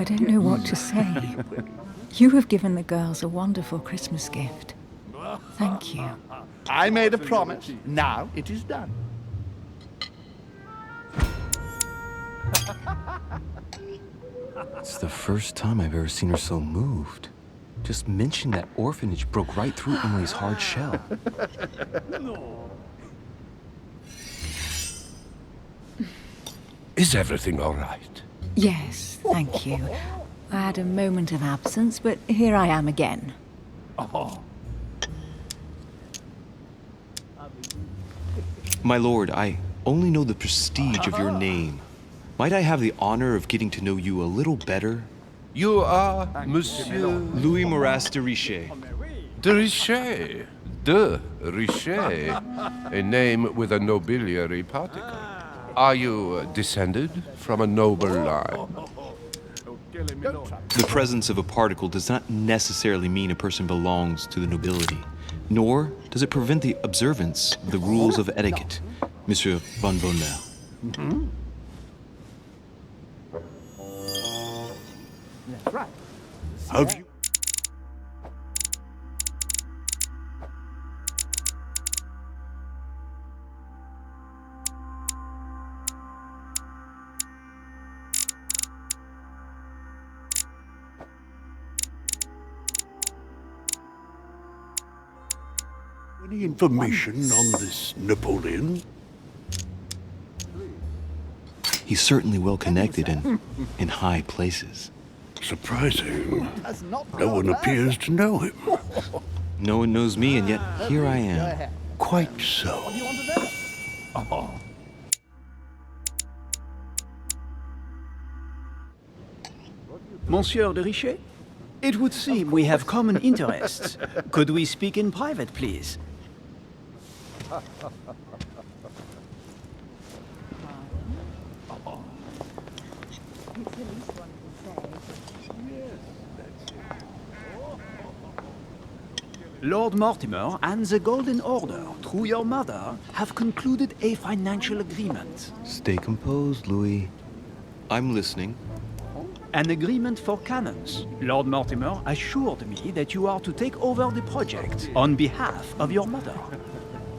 don't know what to say. You have given the girls a wonderful Christmas gift. Thank you. I made a promise. Now it is done. It's the first time I've ever seen her so moved. Just mentioning that orphanage broke right through Emily's hard shell. Is everything all right? Yes, thank you. I had a moment of absence, but here I am again. My lord, I only know the prestige of your name. Might I have the honor of getting to know you a little better? You are Monsieur Louis Moras de Richet. de Richet. De Richet. A name with a nobiliary particle. Are you descended from a noble line? The presence of a particle does not necessarily mean a person belongs to the nobility, nor does it prevent the observance of the rules of etiquette, Monsieur von Bonner. That's right. Have you? Any information on this Napoleon? He's certainly well connected and in high places. Surprising. No one appears to know him. No one knows me, and yet here I am. Quite so. Monsieur de Richet? It would seem we have common interests. Could we speak in private, please? Lord Mortimer and the Golden Order, through your mother, have concluded a financial agreement. Stay composed, Louis. I'm listening. An agreement for cannons. Lord Mortimer assured me that you are to take over the project on behalf of your mother.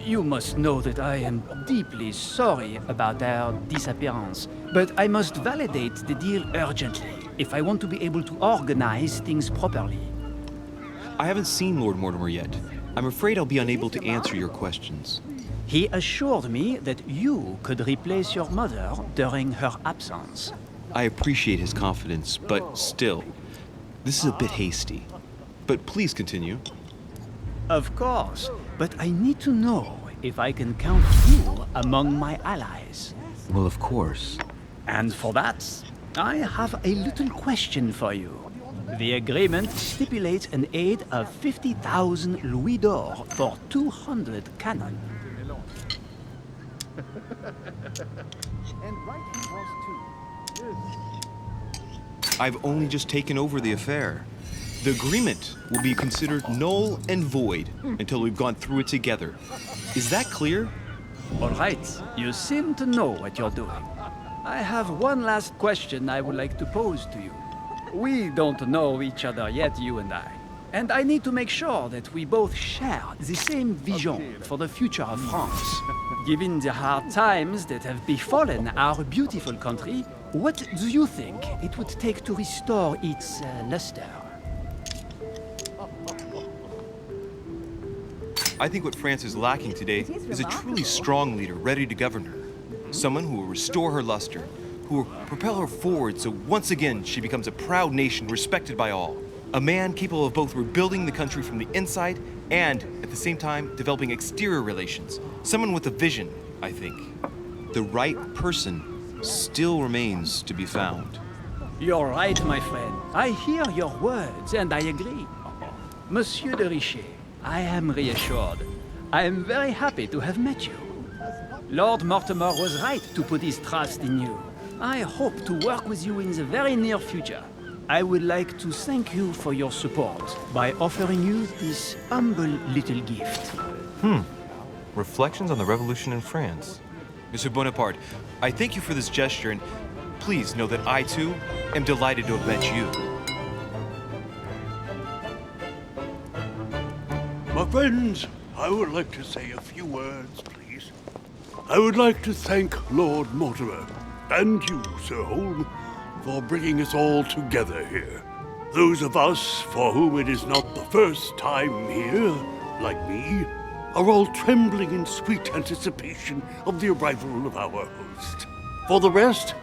You must know that I am deeply sorry about their disappearance, but I must validate the deal urgently if I want to be able to organize things properly. I haven't seen Lord Mortimer yet. I'm afraid I'll be unable to answer your questions. He assured me that you could replace your mother during her absence. I appreciate his confidence, but still, this is a bit hasty. But please continue. Of course, but I need to know if I can count you among my allies. Well, of course. And for that, I have a little question for you. The agreement stipulates an aid of 50,000 louis d'or for 200 cannon. I've only just taken over the affair. The agreement will be considered null and void until we've gone through it together. Is that clear? All right, you seem to know what you're doing. I have one last question I would like to pose to you. We don't know each other yet, you and I. And I need to make sure that we both share the same vision for the future of France. Given the hard times that have befallen our beautiful country, what do you think it would take to restore its luster? I think what France is lacking today is a truly strong leader ready to govern her. Someone who will restore her luster, who will propel her forward so once again she becomes a proud nation respected by all. A man capable of both rebuilding the country from the inside and, at the same time, developing exterior relations. Someone with a vision, I think. The right person still remains to be found. You're right, my friend. I hear your words, and I agree. Monsieur de Richet, I am reassured. I am very happy to have met you. Lord Mortimer was right to put his trust in you. I hope to work with you in the very near future. I would like to thank you for your support by offering you this humble little gift. Reflections on the Revolution in France. Monsieur Bonaparte, I thank you for this gesture, and please know that I, too, am delighted to have met you. My friends, I would like to say a few words, please. I would like to thank Lord Mortimer, and you, Sir Holm, for bringing us all together here. Those of us for whom it is not the first time here, like me, are all trembling in sweet anticipation of the arrival of our host. For the rest,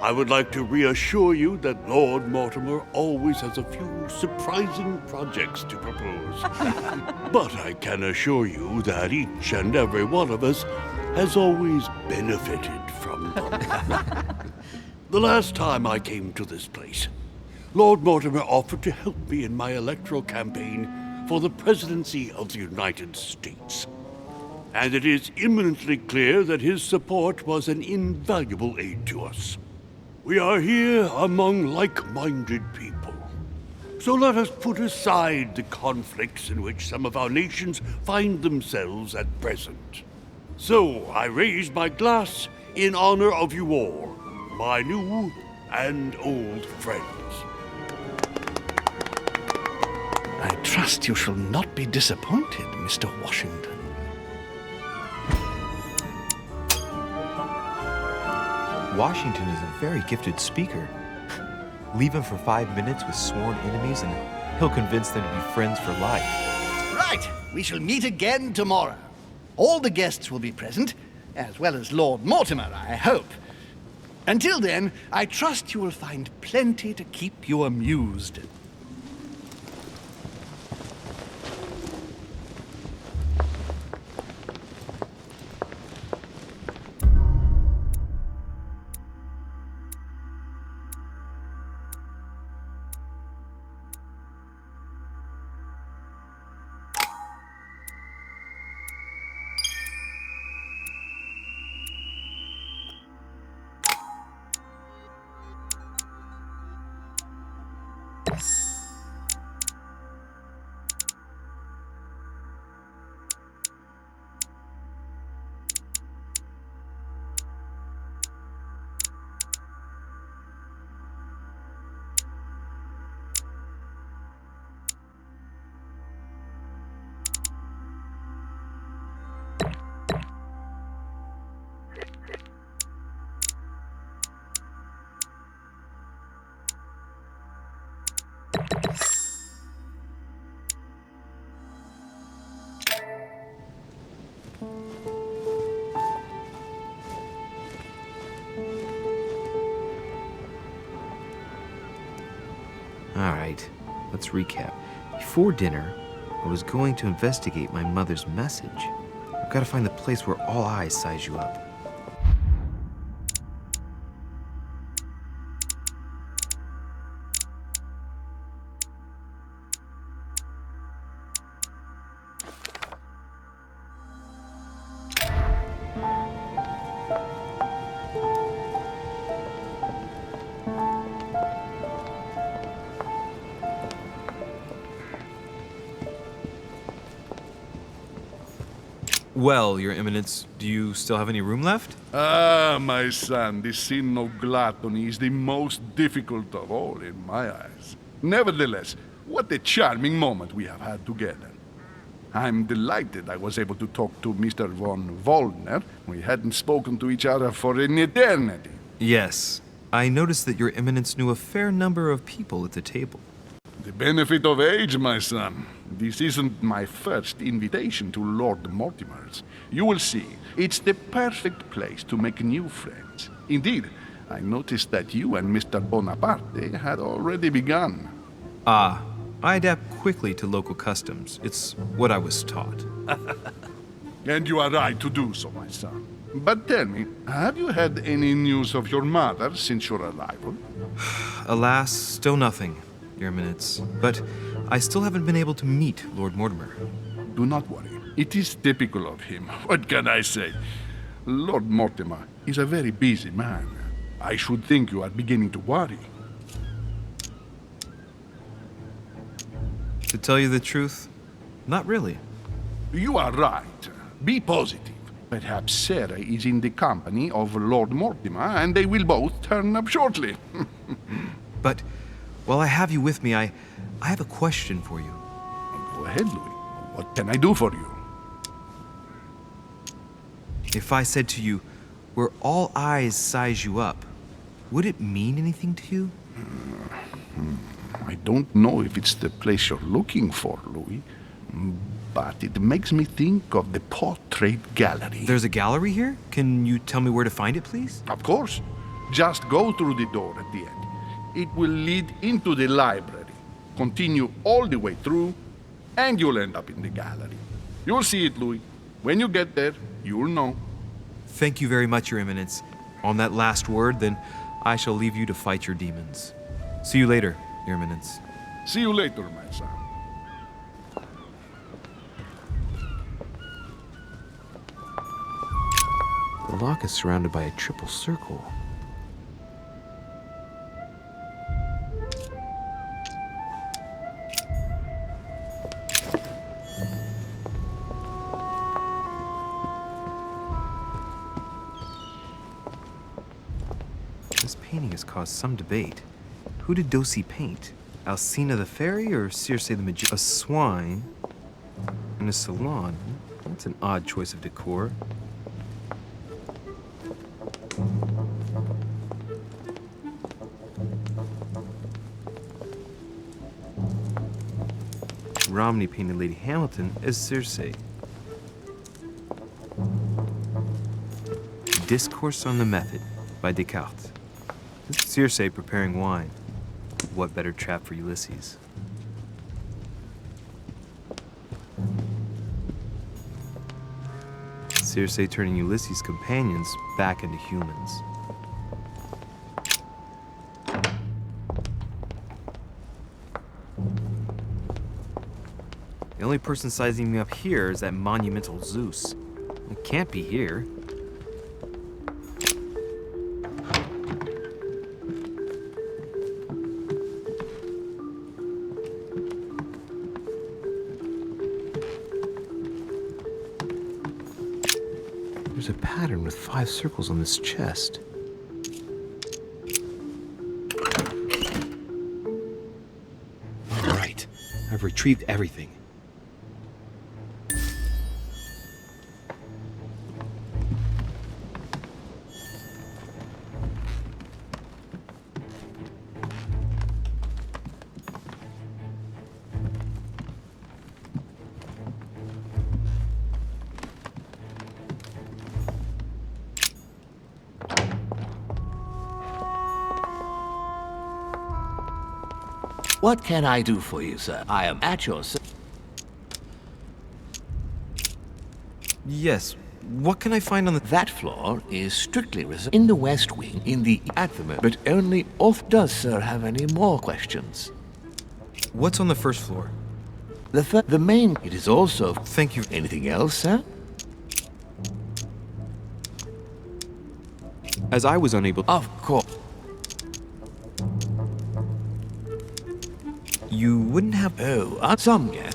I would like to reassure you that Lord Mortimer always has a few surprising projects to propose. But I can assure you that each and every one of us has always benefited from them. The last time I came to this place, Lord Mortimer offered to help me in my electoral campaign for the presidency of the United States. And it is imminently clear that his support was an invaluable aid to us. We are here among like-minded people. So let us put aside the conflicts in which some of our nations find themselves at present. So I raise my glass in honor of you all, my new and old friends. I trust you shall not be disappointed, Mr. Washington. Washington is a very gifted speaker. Leave him for 5 minutes with sworn enemies and he'll convince them to be friends for life. Right, we shall meet again tomorrow. All the guests will be present, as well as Lord Mortimer, I hope. Until then, I trust you will find plenty to keep you amused. Alright, let's recap. Before dinner, I was going to investigate my mother's message. I've got to find the place where all eyes size you up. Well, Your Eminence, do you still have any room left? Ah, my son, the sin of gluttony is the most difficult of all in my eyes. Nevertheless, What a charming moment we have had together. I'm delighted I was able to talk to Mr. von Wollner. We hadn't spoken to each other for an eternity. Yes. I noticed that Your Eminence knew a fair number of people at the table. The benefit of age, my son. This isn't my first invitation to Lord Mortimer's. You will see, it's the perfect place to make new friends. Indeed, I noticed that you and Mr. Bonaparte had already begun. Ah, I adapt quickly to local customs. It's what I was taught. And you are right to do so, my son. But tell me, have you had any news of your mother since your arrival? Alas, still nothing, Your Eminence. But I still haven't been able to meet Lord Mortimer. Do not worry. It is typical of him. What can I say? Lord Mortimer is a very busy man. I should think you are beginning to worry. To tell you the truth, not really. You are right. Be positive. Perhaps Sarah is in the company of Lord Mortimer, and they will both turn up shortly. But while I have you with me, I have a question for you. Go ahead, Louis. What can I do for you? If I said to you, where all eyes size you up, would it mean anything to you? I don't know if it's the place you're looking for, Louis, but it makes me think of the portrait gallery. There's a gallery here? Can you tell me where to find it, please? Of course. Just go through the door at the end. It will lead into the library. Continue all the way through, and you'll end up in the gallery. You'll see it, Louis. When you get there, you'll know. Thank you very much, Your Eminence. On that last word, then, I shall leave you to fight your demons. See you later, Your Eminence. See you later, my son. The lock is surrounded by a triple circle. This painting has caused some debate. Who did Dosi paint? Alcina the fairy or Circe the magician? A swine in a salon. That's an odd choice of decor. Romney painted Lady Hamilton as Circe. Discourse on the Method by Descartes. This is Circe preparing wine. What better trap for Ulysses? Circe turning Ulysses' companions back into humans. The only person sizing me up here is that monumental Zeus. It can't be here. There's a pattern with 5 circles on this chest. All right, I've retrieved everything. What can I do for you, sir? I am at your service. Yes. What can I find on the... That floor is strictly reserved in the west wing, in the at the moment, but only off. Does sir have any more questions? What's on the first floor? The main. It is also. Thank you. Anything else, sir? As I was unable... Of course. You wouldn't have... Oh, some yes.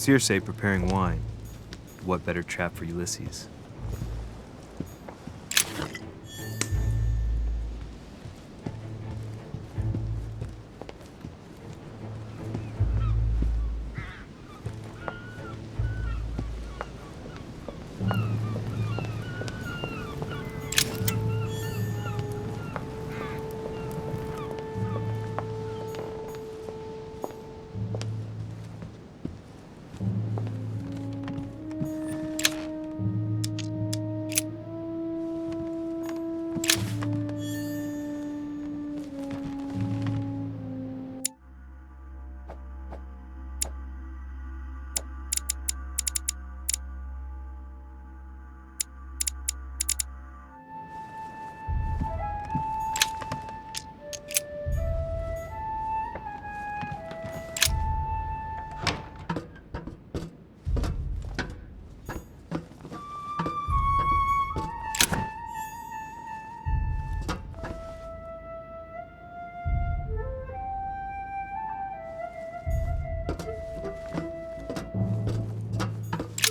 Circe preparing wine. What better trap for Ulysses?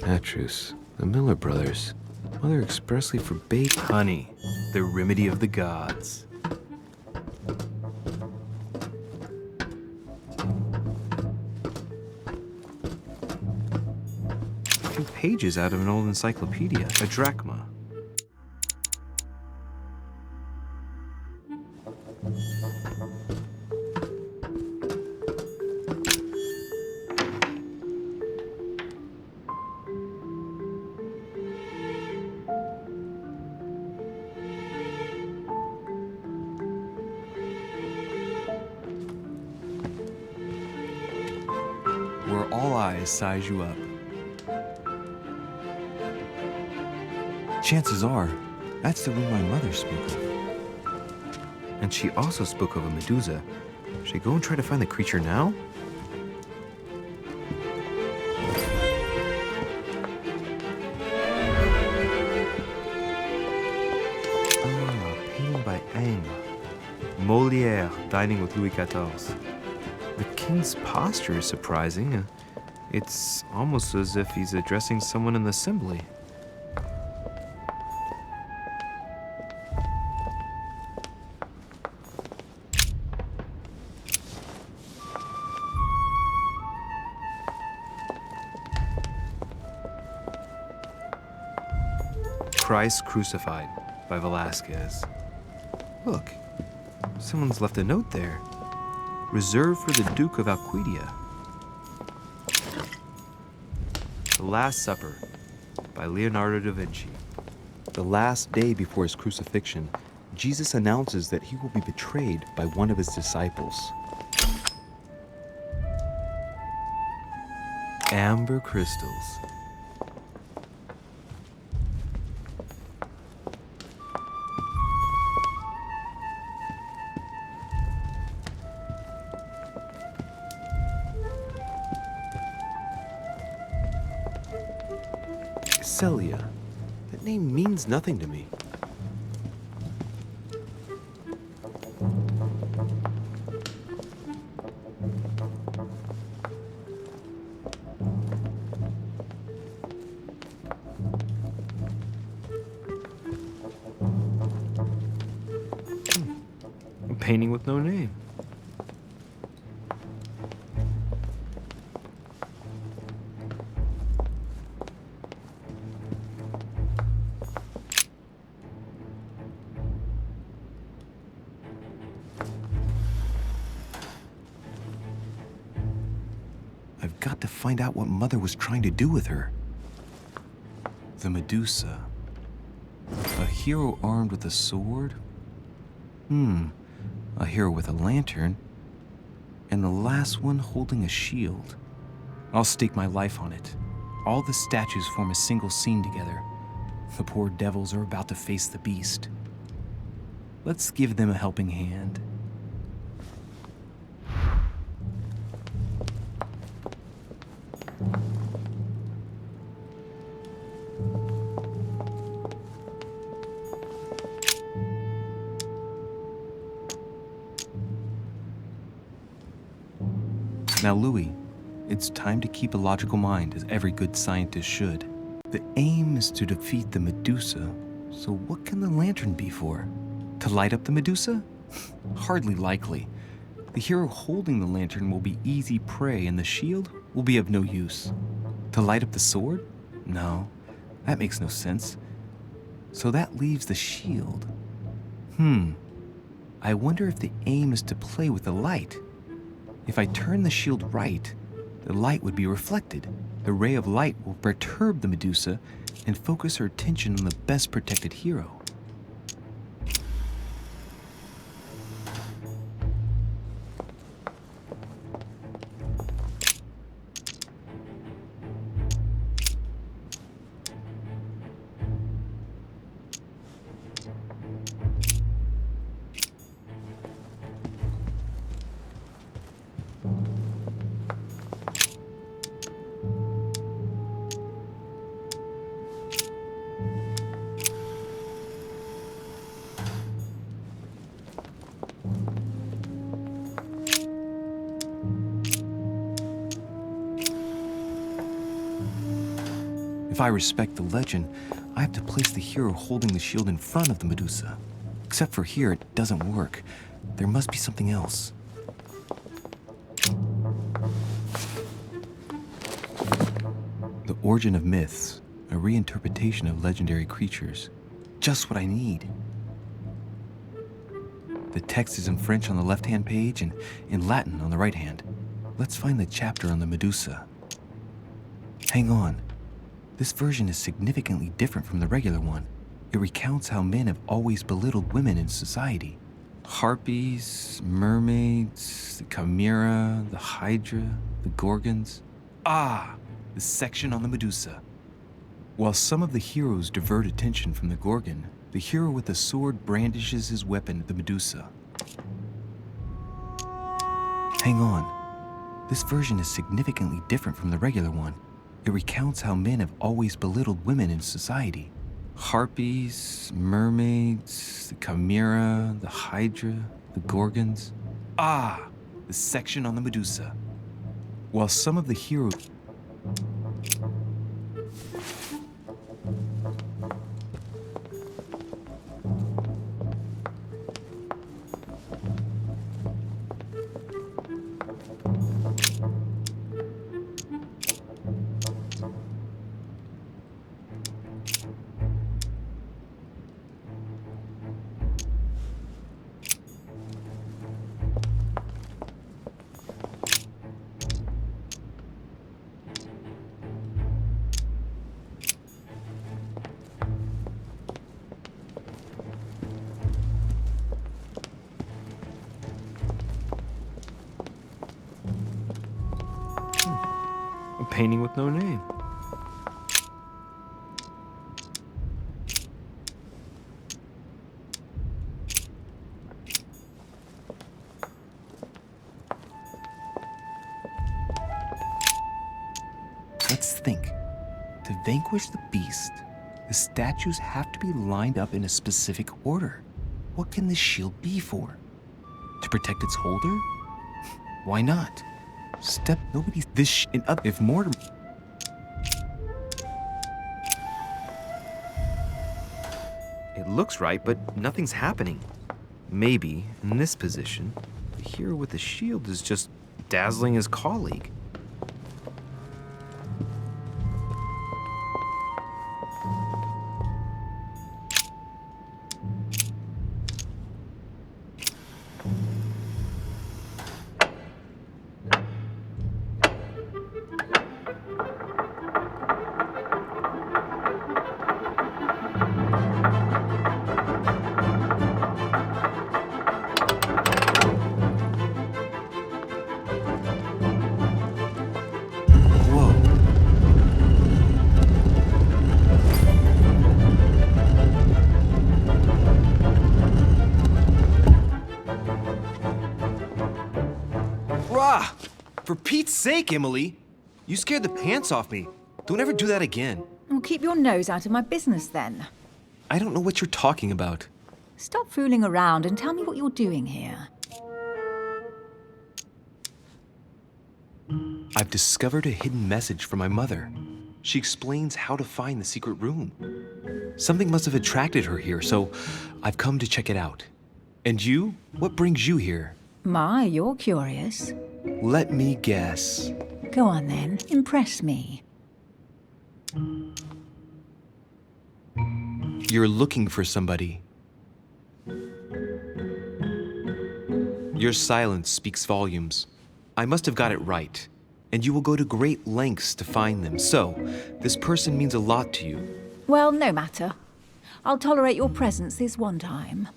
Atrus, the Miller brothers. Mother expressly forbade Honey, the remedy of the gods. A few pages out of an old encyclopedia, a drachma. Where all eyes size you up. Chances are, that's the room my mother spoke of. And she also spoke of a Medusa. Should I go and try to find the creature now? Ah, painting by Ingres. Molière dining with Louis XIV. The king's posture is surprising. It's almost as if he's addressing someone in the assembly. Christ Crucified by Velázquez. Look, someone's left a note there. Reserved for the Duke of Alcudia. The Last Supper by Leonardo da Vinci. The last day before his crucifixion, Jesus announces that he will be betrayed by one of his disciples. Amber crystals. Celia. That name means nothing to me. A painting with no name. I've got to find out what Mother was trying to do with her. The Medusa. A hero armed with a sword? A hero with a lantern. And the last one holding a shield. I'll stake my life on it. All the statues form a single scene together. The poor devils are about to face the beast. Let's give them a helping hand. Now, Louis, It's time to keep a logical mind, as every good scientist should. The aim is to defeat the Medusa, so what can the lantern be for? To light up the Medusa? Hardly likely. The hero holding the lantern will be easy prey, and the shield will be of no use. To light up the sword? No, that makes no sense. So that leaves the shield. I wonder if the aim is to play with the light. If I turn the shield right, the light would be reflected. The ray of light will perturb the Medusa and focus her attention on the best protected hero. If I respect the legend, I have to place the hero holding the shield in front of the Medusa. Except for here, it doesn't work. There must be something else. The Origin of Myths, a reinterpretation of legendary creatures. Just what I need. The text is in French on the left-hand page and in Latin on the right hand. Let's find the chapter on the Medusa. Hang on. This version is significantly different from the regular one. It recounts how men have always belittled women in society. Harpies, mermaids, the chimera, the hydra, the gorgons. The section on the Medusa. While some of the heroes divert attention from the gorgon, the hero with the sword brandishes his weapon at the Medusa. Hang on. This version is significantly different from the regular one. It recounts how men have always belittled women in society. Harpies, mermaids, the chimera, the hydra, the gorgons. The section on the Medusa. While some of the heroes... A painting with no name. Let's think. To vanquish the beast, the statues have to be lined up in a specific order. What can this shield be for? To protect its holder? Why not? Step nobody's this in up if Mortimer. It looks right, but nothing's happening. Maybe, in this position, the hero with the shield is just dazzling his colleague. For Pete's sake, Emily! You scared the pants off me. Don't ever do that again. Well, keep your nose out of my business then. I don't know what you're talking about. Stop fooling around and tell me what you're doing here. I've discovered a hidden message from my mother. She explains how to find the secret room. Something must have attracted her here, so I've come to check it out. And you? What brings you here? My, you're curious. Let me guess. Go on then, impress me. You're looking for somebody. Your silence speaks volumes. I must have got it right. And you will go to great lengths to find them. So, this person means a lot to you. Well, no matter. I'll tolerate your presence this one time.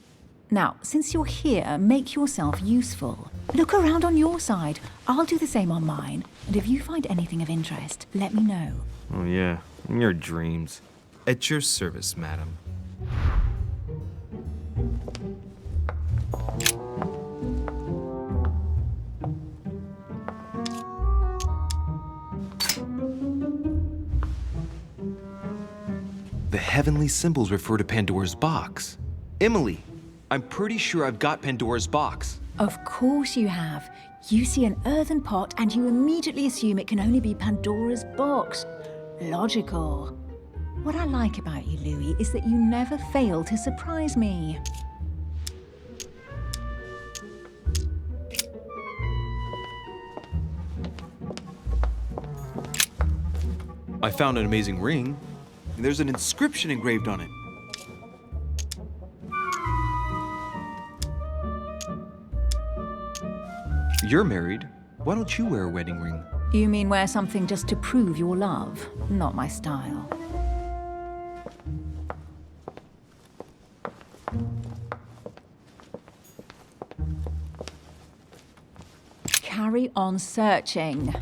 Now, since you're here, make yourself useful. Look around on your side. I'll do the same on mine. And if you find anything of interest, let me know. Oh yeah, in your dreams. At your service, madam. The heavenly symbols refer to Pandora's box. Emily, I'm pretty sure I've got Pandora's box. Of course you have. You see an earthen pot and you immediately assume it can only be Pandora's box. Logical. What I like about you, Louis, is that you never fail to surprise me. I found an amazing ring. There's an inscription engraved on it. You're married. Why don't you wear a wedding ring? You mean wear something just to prove your love? Not my style. Carry on searching.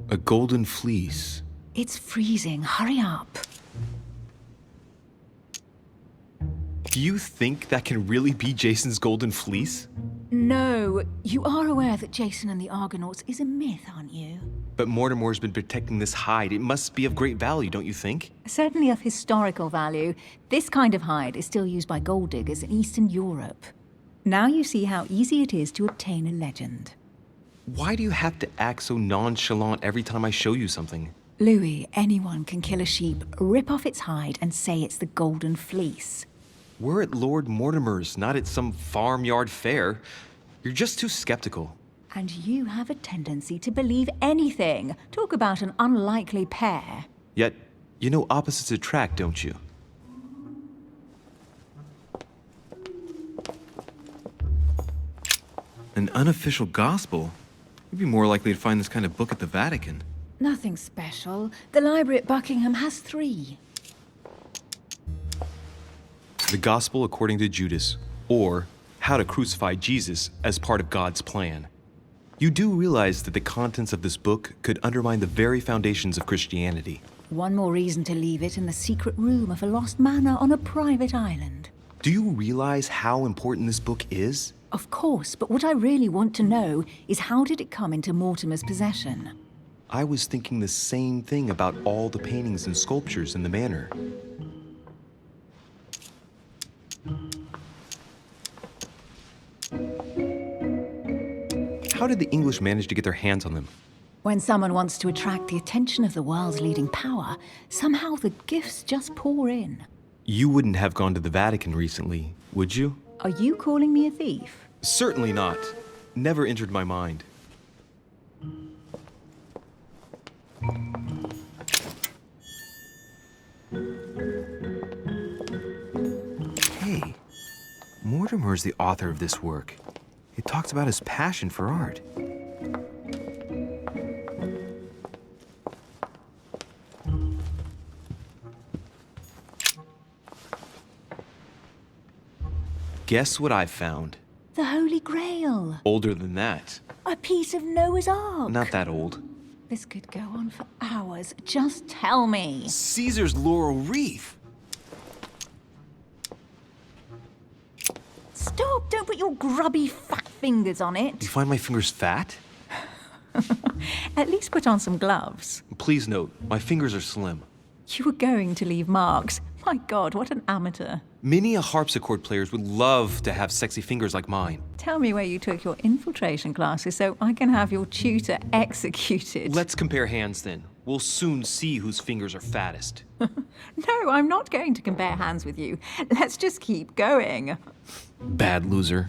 A golden fleece. It's freezing. Hurry up. Do you think that can really be Jason's golden fleece? No, you are aware that Jason and the Argonauts is a myth, aren't you? But Mortimer's been protecting this hide. It must be of great value, don't you think? Certainly of historical value. This kind of hide is still used by gold diggers in Eastern Europe. Now you see how easy it is to obtain a legend. Why do you have to act so nonchalant every time I show you something? Louis, anyone can kill a sheep, rip off its hide, and say it's the golden fleece. We're at Lord Mortimer's, not at some farmyard fair. You're just too skeptical. And you have a tendency to believe anything. Talk about an unlikely pair. Yet, you know opposites attract, don't you? An unofficial gospel? You'd be more likely to find this kind of book at the Vatican. Nothing special. The library at Buckingham has 3. The Gospel according to Judas, or How to Crucify Jesus as part of God's plan. You do realize that the contents of this book could undermine the very foundations of Christianity. One more reason to leave it in the secret room of a lost manor on a private island. Do you realize how important this book is? Of course, but what I really want to know is how did it come into Mortimer's possession? I was thinking the same thing about all the paintings and sculptures in the manor. How did the English manage to get their hands on them? When someone wants to attract the attention of the world's leading power, somehow the gifts just pour in. You wouldn't have gone to the Vatican recently, would you? Are you calling me a thief? Certainly not. Never entered my mind. Hey, Mortimer's the author of this work. It talks about his passion for art. Guess what I found? The Holy Grail. Older than that. A piece of Noah's Ark. Not that old. This could go on for hours. Just tell me. Caesar's laurel wreath. Stop! Don't put your grubby fat fingers on it. Do you find my fingers fat? At least put on some gloves. Please note, my fingers are slim. You were going to leave marks. My God, what an amateur. Many a harpsichord players would love to have sexy fingers like mine. Tell me where you took your infiltration classes so I can have your tutor executed. Let's compare hands then. We'll soon see whose fingers are fattest. No, I'm not going to compare hands with you. Let's just keep going. Bad loser.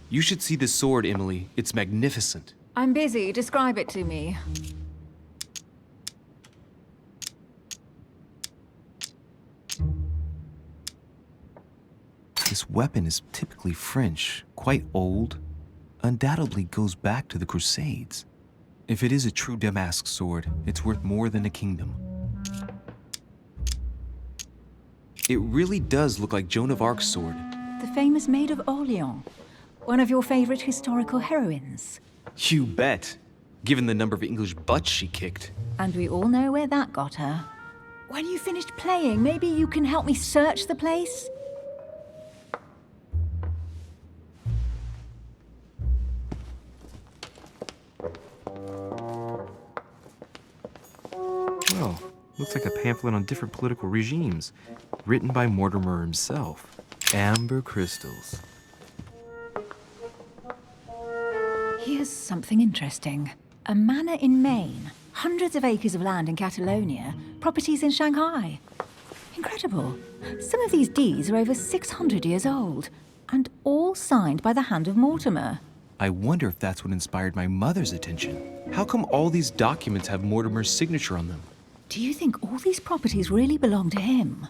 You should see this sword, Emily. It's magnificent. I'm busy. Describe it to me. This weapon is typically French, quite old, undoubtedly goes back to the Crusades. If it is a true damask sword, it's worth more than a kingdom. It really does look like Joan of Arc's sword. The famous Maid of Orleans. One of your favorite historical heroines. You bet, given the number of English butts she kicked. And we all know where that got her. When you finished playing, maybe you can help me search the place? Well, looks like a pamphlet on different political regimes, written by Mortimer himself. Amber crystals. Here's something interesting. A manor in Maine, hundreds of acres of land in Catalonia, properties in Shanghai. Incredible. Some of these deeds are over 600 years old, and all signed by the hand of Mortimer. I wonder if that's what inspired my mother's attention. How come all these documents have Mortimer's signature on them? Do you think all these properties really belong to him?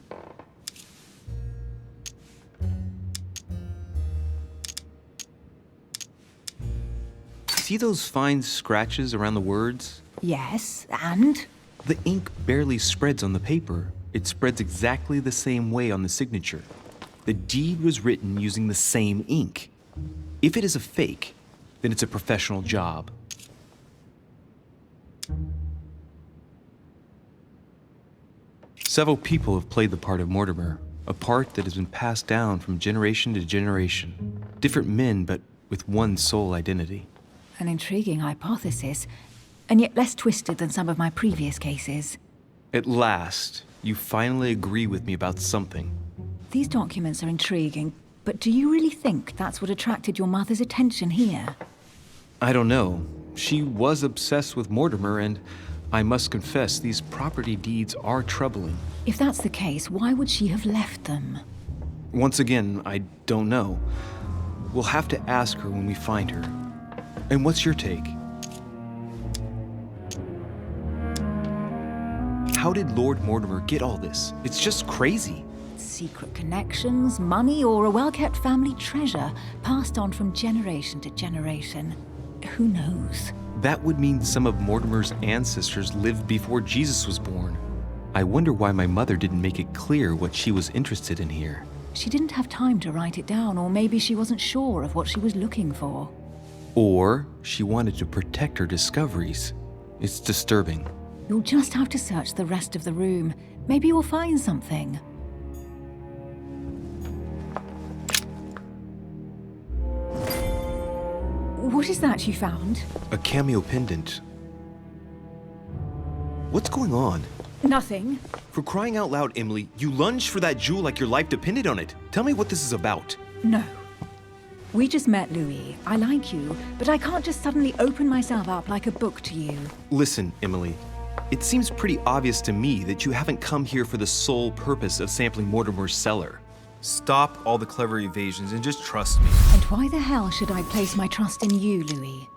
See those fine scratches around the words? Yes, and? The ink barely spreads on the paper. It spreads exactly the same way on the signature. The deed was written using the same ink. If it is a fake, then it's a professional job. Several people have played the part of Mortimer, a part that has been passed down from generation to generation. Different men, but with one sole identity. An intriguing hypothesis, and yet less twisted than some of my previous cases. At last, you finally agree with me about something. These documents are intriguing, but do you really think that's what attracted your mother's attention here? I don't know. She was obsessed with Mortimer, and I must confess these property deeds are troubling. If that's the case, why would she have left them? Once again, I don't know. We'll have to ask her when we find her. And what's your take? How did Lord Mortimer get all this? It's just crazy. Secret connections, money, or a well-kept family treasure passed on from generation to generation. Who knows? That would mean some of Mortimer's ancestors lived before Jesus was born. I wonder why my mother didn't make it clear what she was interested in here. She didn't have time to write it down, or maybe she wasn't sure of what she was looking for. Or she wanted to protect her discoveries. It's disturbing. You'll just have to search the rest of the room. Maybe you'll find something. What is that you found? A cameo pendant. What's going on? Nothing. For crying out loud, Emily, you lunged for that jewel like your life depended on it. Tell me what this is about. No. We just met, Louis. I like you, but I can't just suddenly open myself up like a book to you. Listen, Emily. It seems pretty obvious to me that you haven't come here for the sole purpose of sampling Mortimer's cellar. Stop all the clever evasions and just trust me. And why the hell should I place my trust in you, Louis?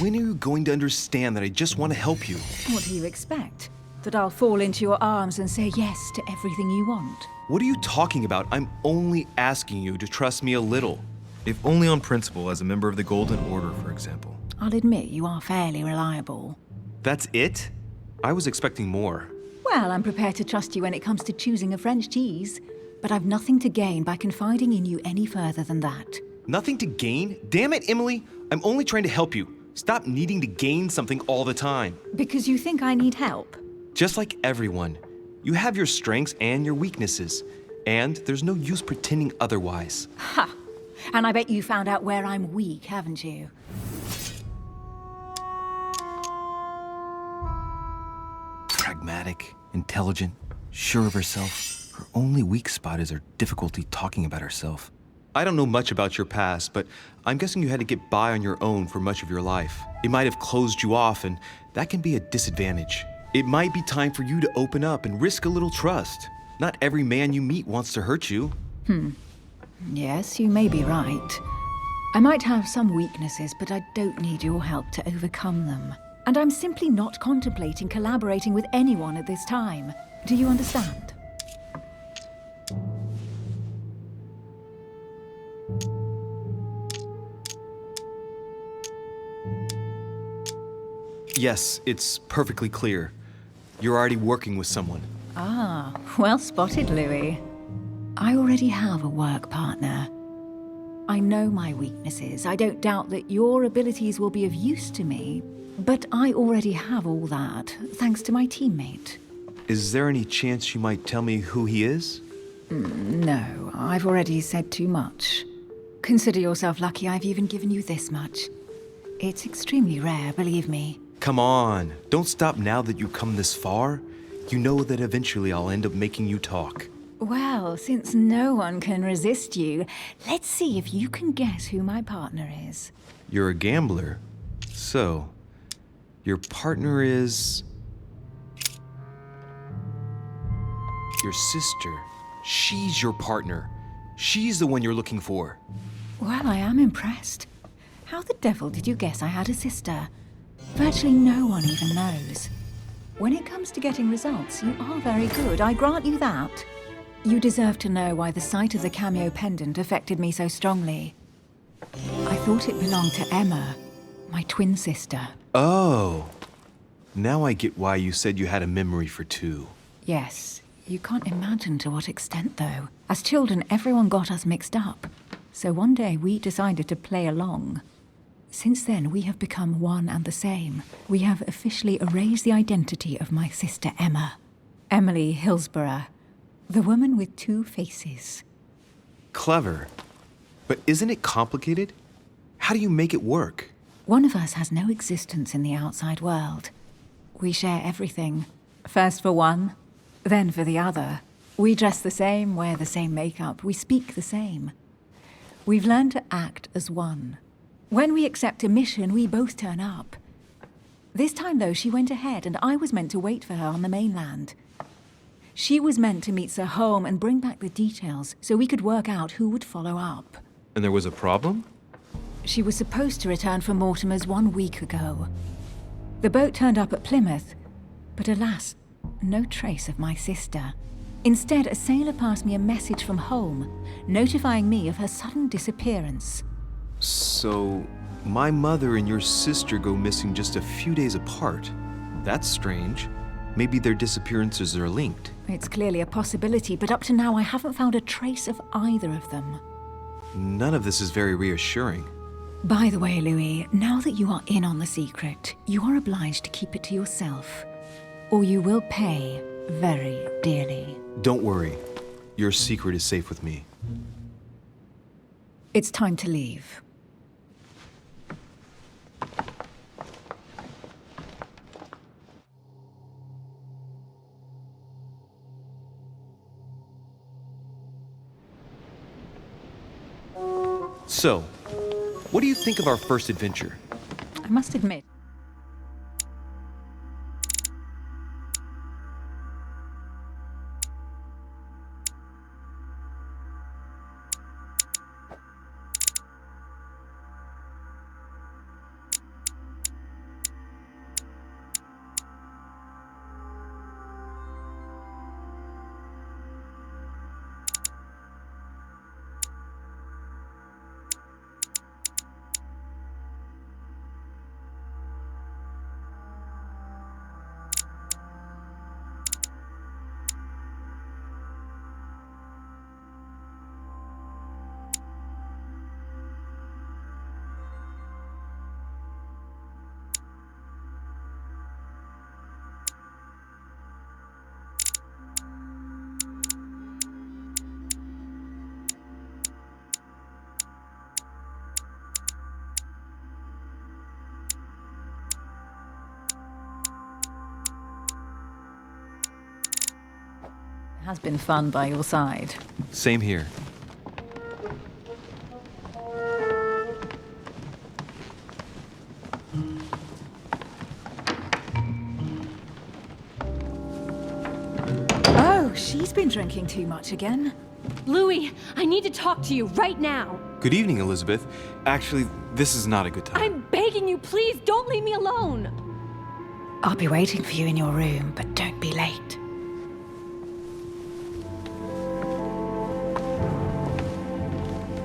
When are you going to understand that I just want to help you? What do you expect? That I'll fall into your arms and say yes to everything you want? What are you talking about? I'm only asking you to trust me a little. If only on principle, as a member of the Golden Order, for example. I'll admit you are fairly reliable. That's it? I was expecting more. Well, I'm prepared to trust you when it comes to choosing a French cheese, but I've nothing to gain by confiding in you any further than that. Nothing to gain? Damn it, Emily! I'm only trying to help you. Stop needing to gain something all the time. Because you think I need help? Just like everyone, you have your strengths and your weaknesses, and there's no use pretending otherwise. Ha! And I bet you found out where I'm weak, haven't you? Pragmatic, intelligent, sure of herself. Her only weak spot is her difficulty talking about herself. I don't know much about your past, but I'm guessing you had to get by on your own for much of your life. It might have closed you off, and that can be a disadvantage. It might be time for you to open up and risk a little trust. Not every man you meet wants to hurt you. Yes, you may be right. I might have some weaknesses, but I don't need your help to overcome them. And I'm simply not contemplating collaborating with anyone at this time. Do you understand? Yes, it's perfectly clear. You're already working with someone. Ah, well spotted, Louis. I already have a work partner. I know my weaknesses. I don't doubt that your abilities will be of use to me, but I already have all that, thanks to my teammate. Is there any chance you might tell me who he is? No, I've already said too much. Consider yourself lucky I've even given you this much. It's extremely rare, believe me. Come on, don't stop now that you've come this far. You know that eventually I'll end up making you talk. Well, since no one can resist you, let's see if you can guess who my partner is. You're a gambler. So, your partner is... your sister. She's your partner. She's the one you're looking for. Well, I am impressed. How the devil did you guess I had a sister? Virtually no one even knows. When it comes to getting results, you are very good, I grant you that. You deserve to know why the sight of the cameo pendant affected me so strongly. I thought it belonged to Emma, my twin sister. Oh. Now I get why you said you had a memory for two. Yes, you can't imagine to what extent, though. As children, everyone got us mixed up. So one day we decided to play along. Since then, we have become one and the same. We have officially erased the identity of my sister Emma. Emily Hillsborough, the woman with two faces. Clever. But isn't it complicated? How do you make it work? One of us has no existence in the outside world. We share everything. First for one, then for the other. We dress the same, wear the same makeup, we speak the same. We've learned to act as one. When we accept a mission, we both turn up. This time, though, she went ahead, and I was meant to wait for her on the mainland. She was meant to meet Sir Home and bring back the details so we could work out who would follow up. And there was a problem? She was supposed to return from Mortimer's 1 week ago. The boat turned up at Plymouth, but alas, no trace of my sister. Instead, a sailor passed me a message from home, notifying me of her sudden disappearance. So, my mother and your sister go missing just a few days apart. That's strange. Maybe their disappearances are linked. It's clearly a possibility, but up to now I haven't found a trace of either of them. None of this is very reassuring. By the way, Louis, now that you are in on the secret, you are obliged to keep it to yourself, or you will pay very dearly. Don't worry. Your secret is safe with me. It's time to leave. So, what do you think of our first adventure? I must admit, has been fun by your side. Same here. Oh, she's been drinking too much again. Louis, I need to talk to you right now. Good evening, Elizabeth. Actually, this is not a good time. I'm begging you, please don't leave me alone. I'll be waiting for you in your room, but don't be late.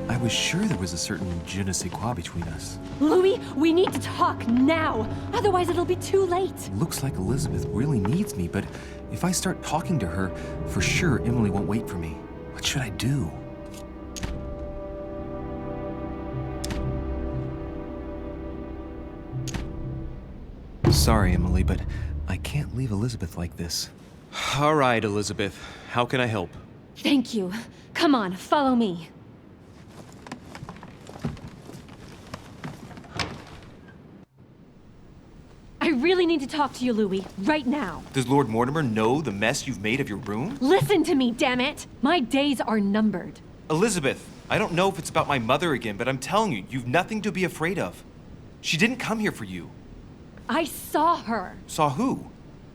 I was sure there was a certain je ne sais quoi between us. Louis, we need to talk now. Otherwise, it'll be too late. Looks like Elizabeth really needs me, but if I start talking to her, for sure Emily won't wait for me. What should I do? Sorry, Emily, but I can't leave Elizabeth like this. All right, Elizabeth. How can I help? Thank you. Come on, follow me. I really need to talk to you, Louis, right now. Does Lord Mortimer know the mess you've made of your room? Listen to me, damn it! My days are numbered. Elizabeth, I don't know if it's about my mother again, but I'm telling you, you've nothing to be afraid of. She didn't come here for you. I saw her. Saw who?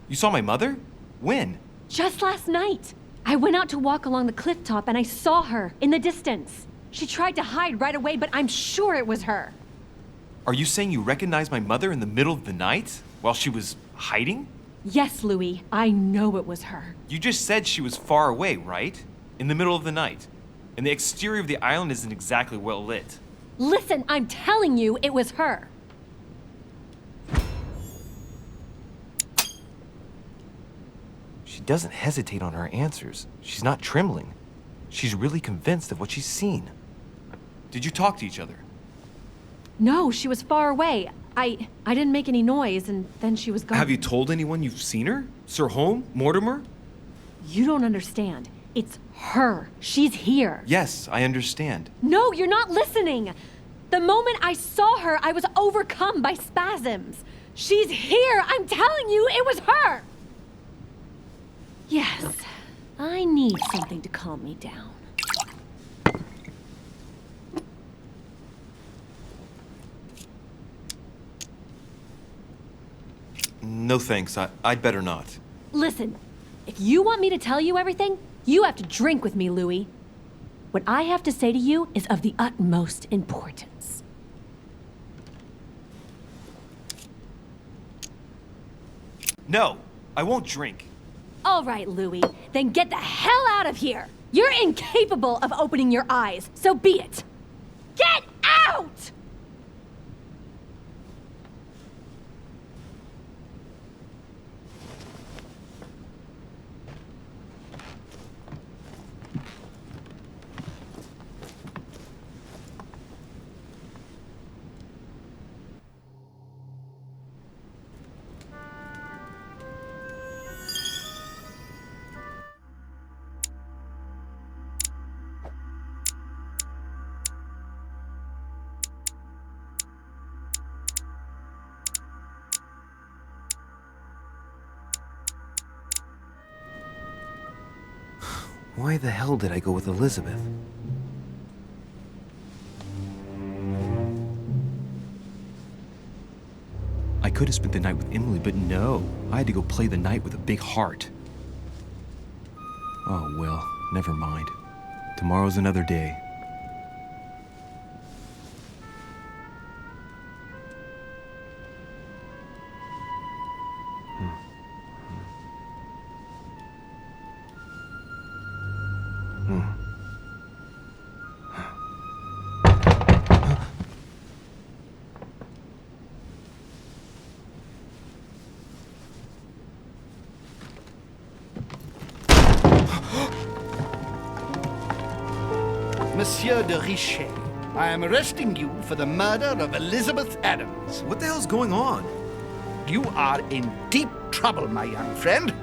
You saw my mother? When? Just last night. I went out to walk along the cliff top and I saw her in the distance. She tried to hide right away, but I'm sure it was her. Are you saying you recognized my mother in the middle of the night while she was hiding? Yes, Louis. I know it was her. You just said she was far away, right? In the middle of the night. And the exterior of the island isn't exactly well lit. Listen, I'm telling you it was her. She doesn't hesitate on her answers. She's not trembling. She's really convinced of what she's seen. Did you talk to each other? No, she was far away. I didn't make any noise, and then she was gone. Have you told anyone you've seen her? Sir Holm? Mortimer? You don't understand. It's her. She's here. Yes, I understand. No, you're not listening. The moment I saw her, I was overcome by spasms. She's here. I'm telling you, it was her. Yes, I need something to calm me down. No thanks, I'd better not. Listen, if you want me to tell you everything, you have to drink with me, Louis. What I have to say to you is of the utmost importance. No, I won't drink. All right, Louis, then get the hell out of here! You're incapable of opening your eyes, so be it! Get out! Why the hell did I go with Elizabeth? I could have spent the night with Emily, but no. I had to go play the night with a big heart. Oh, well, never mind. Tomorrow's another day. Monsieur de Richet, I am arresting you for the murder of Elizabeth Adams. What the hell's going on? You are in deep trouble, my young friend.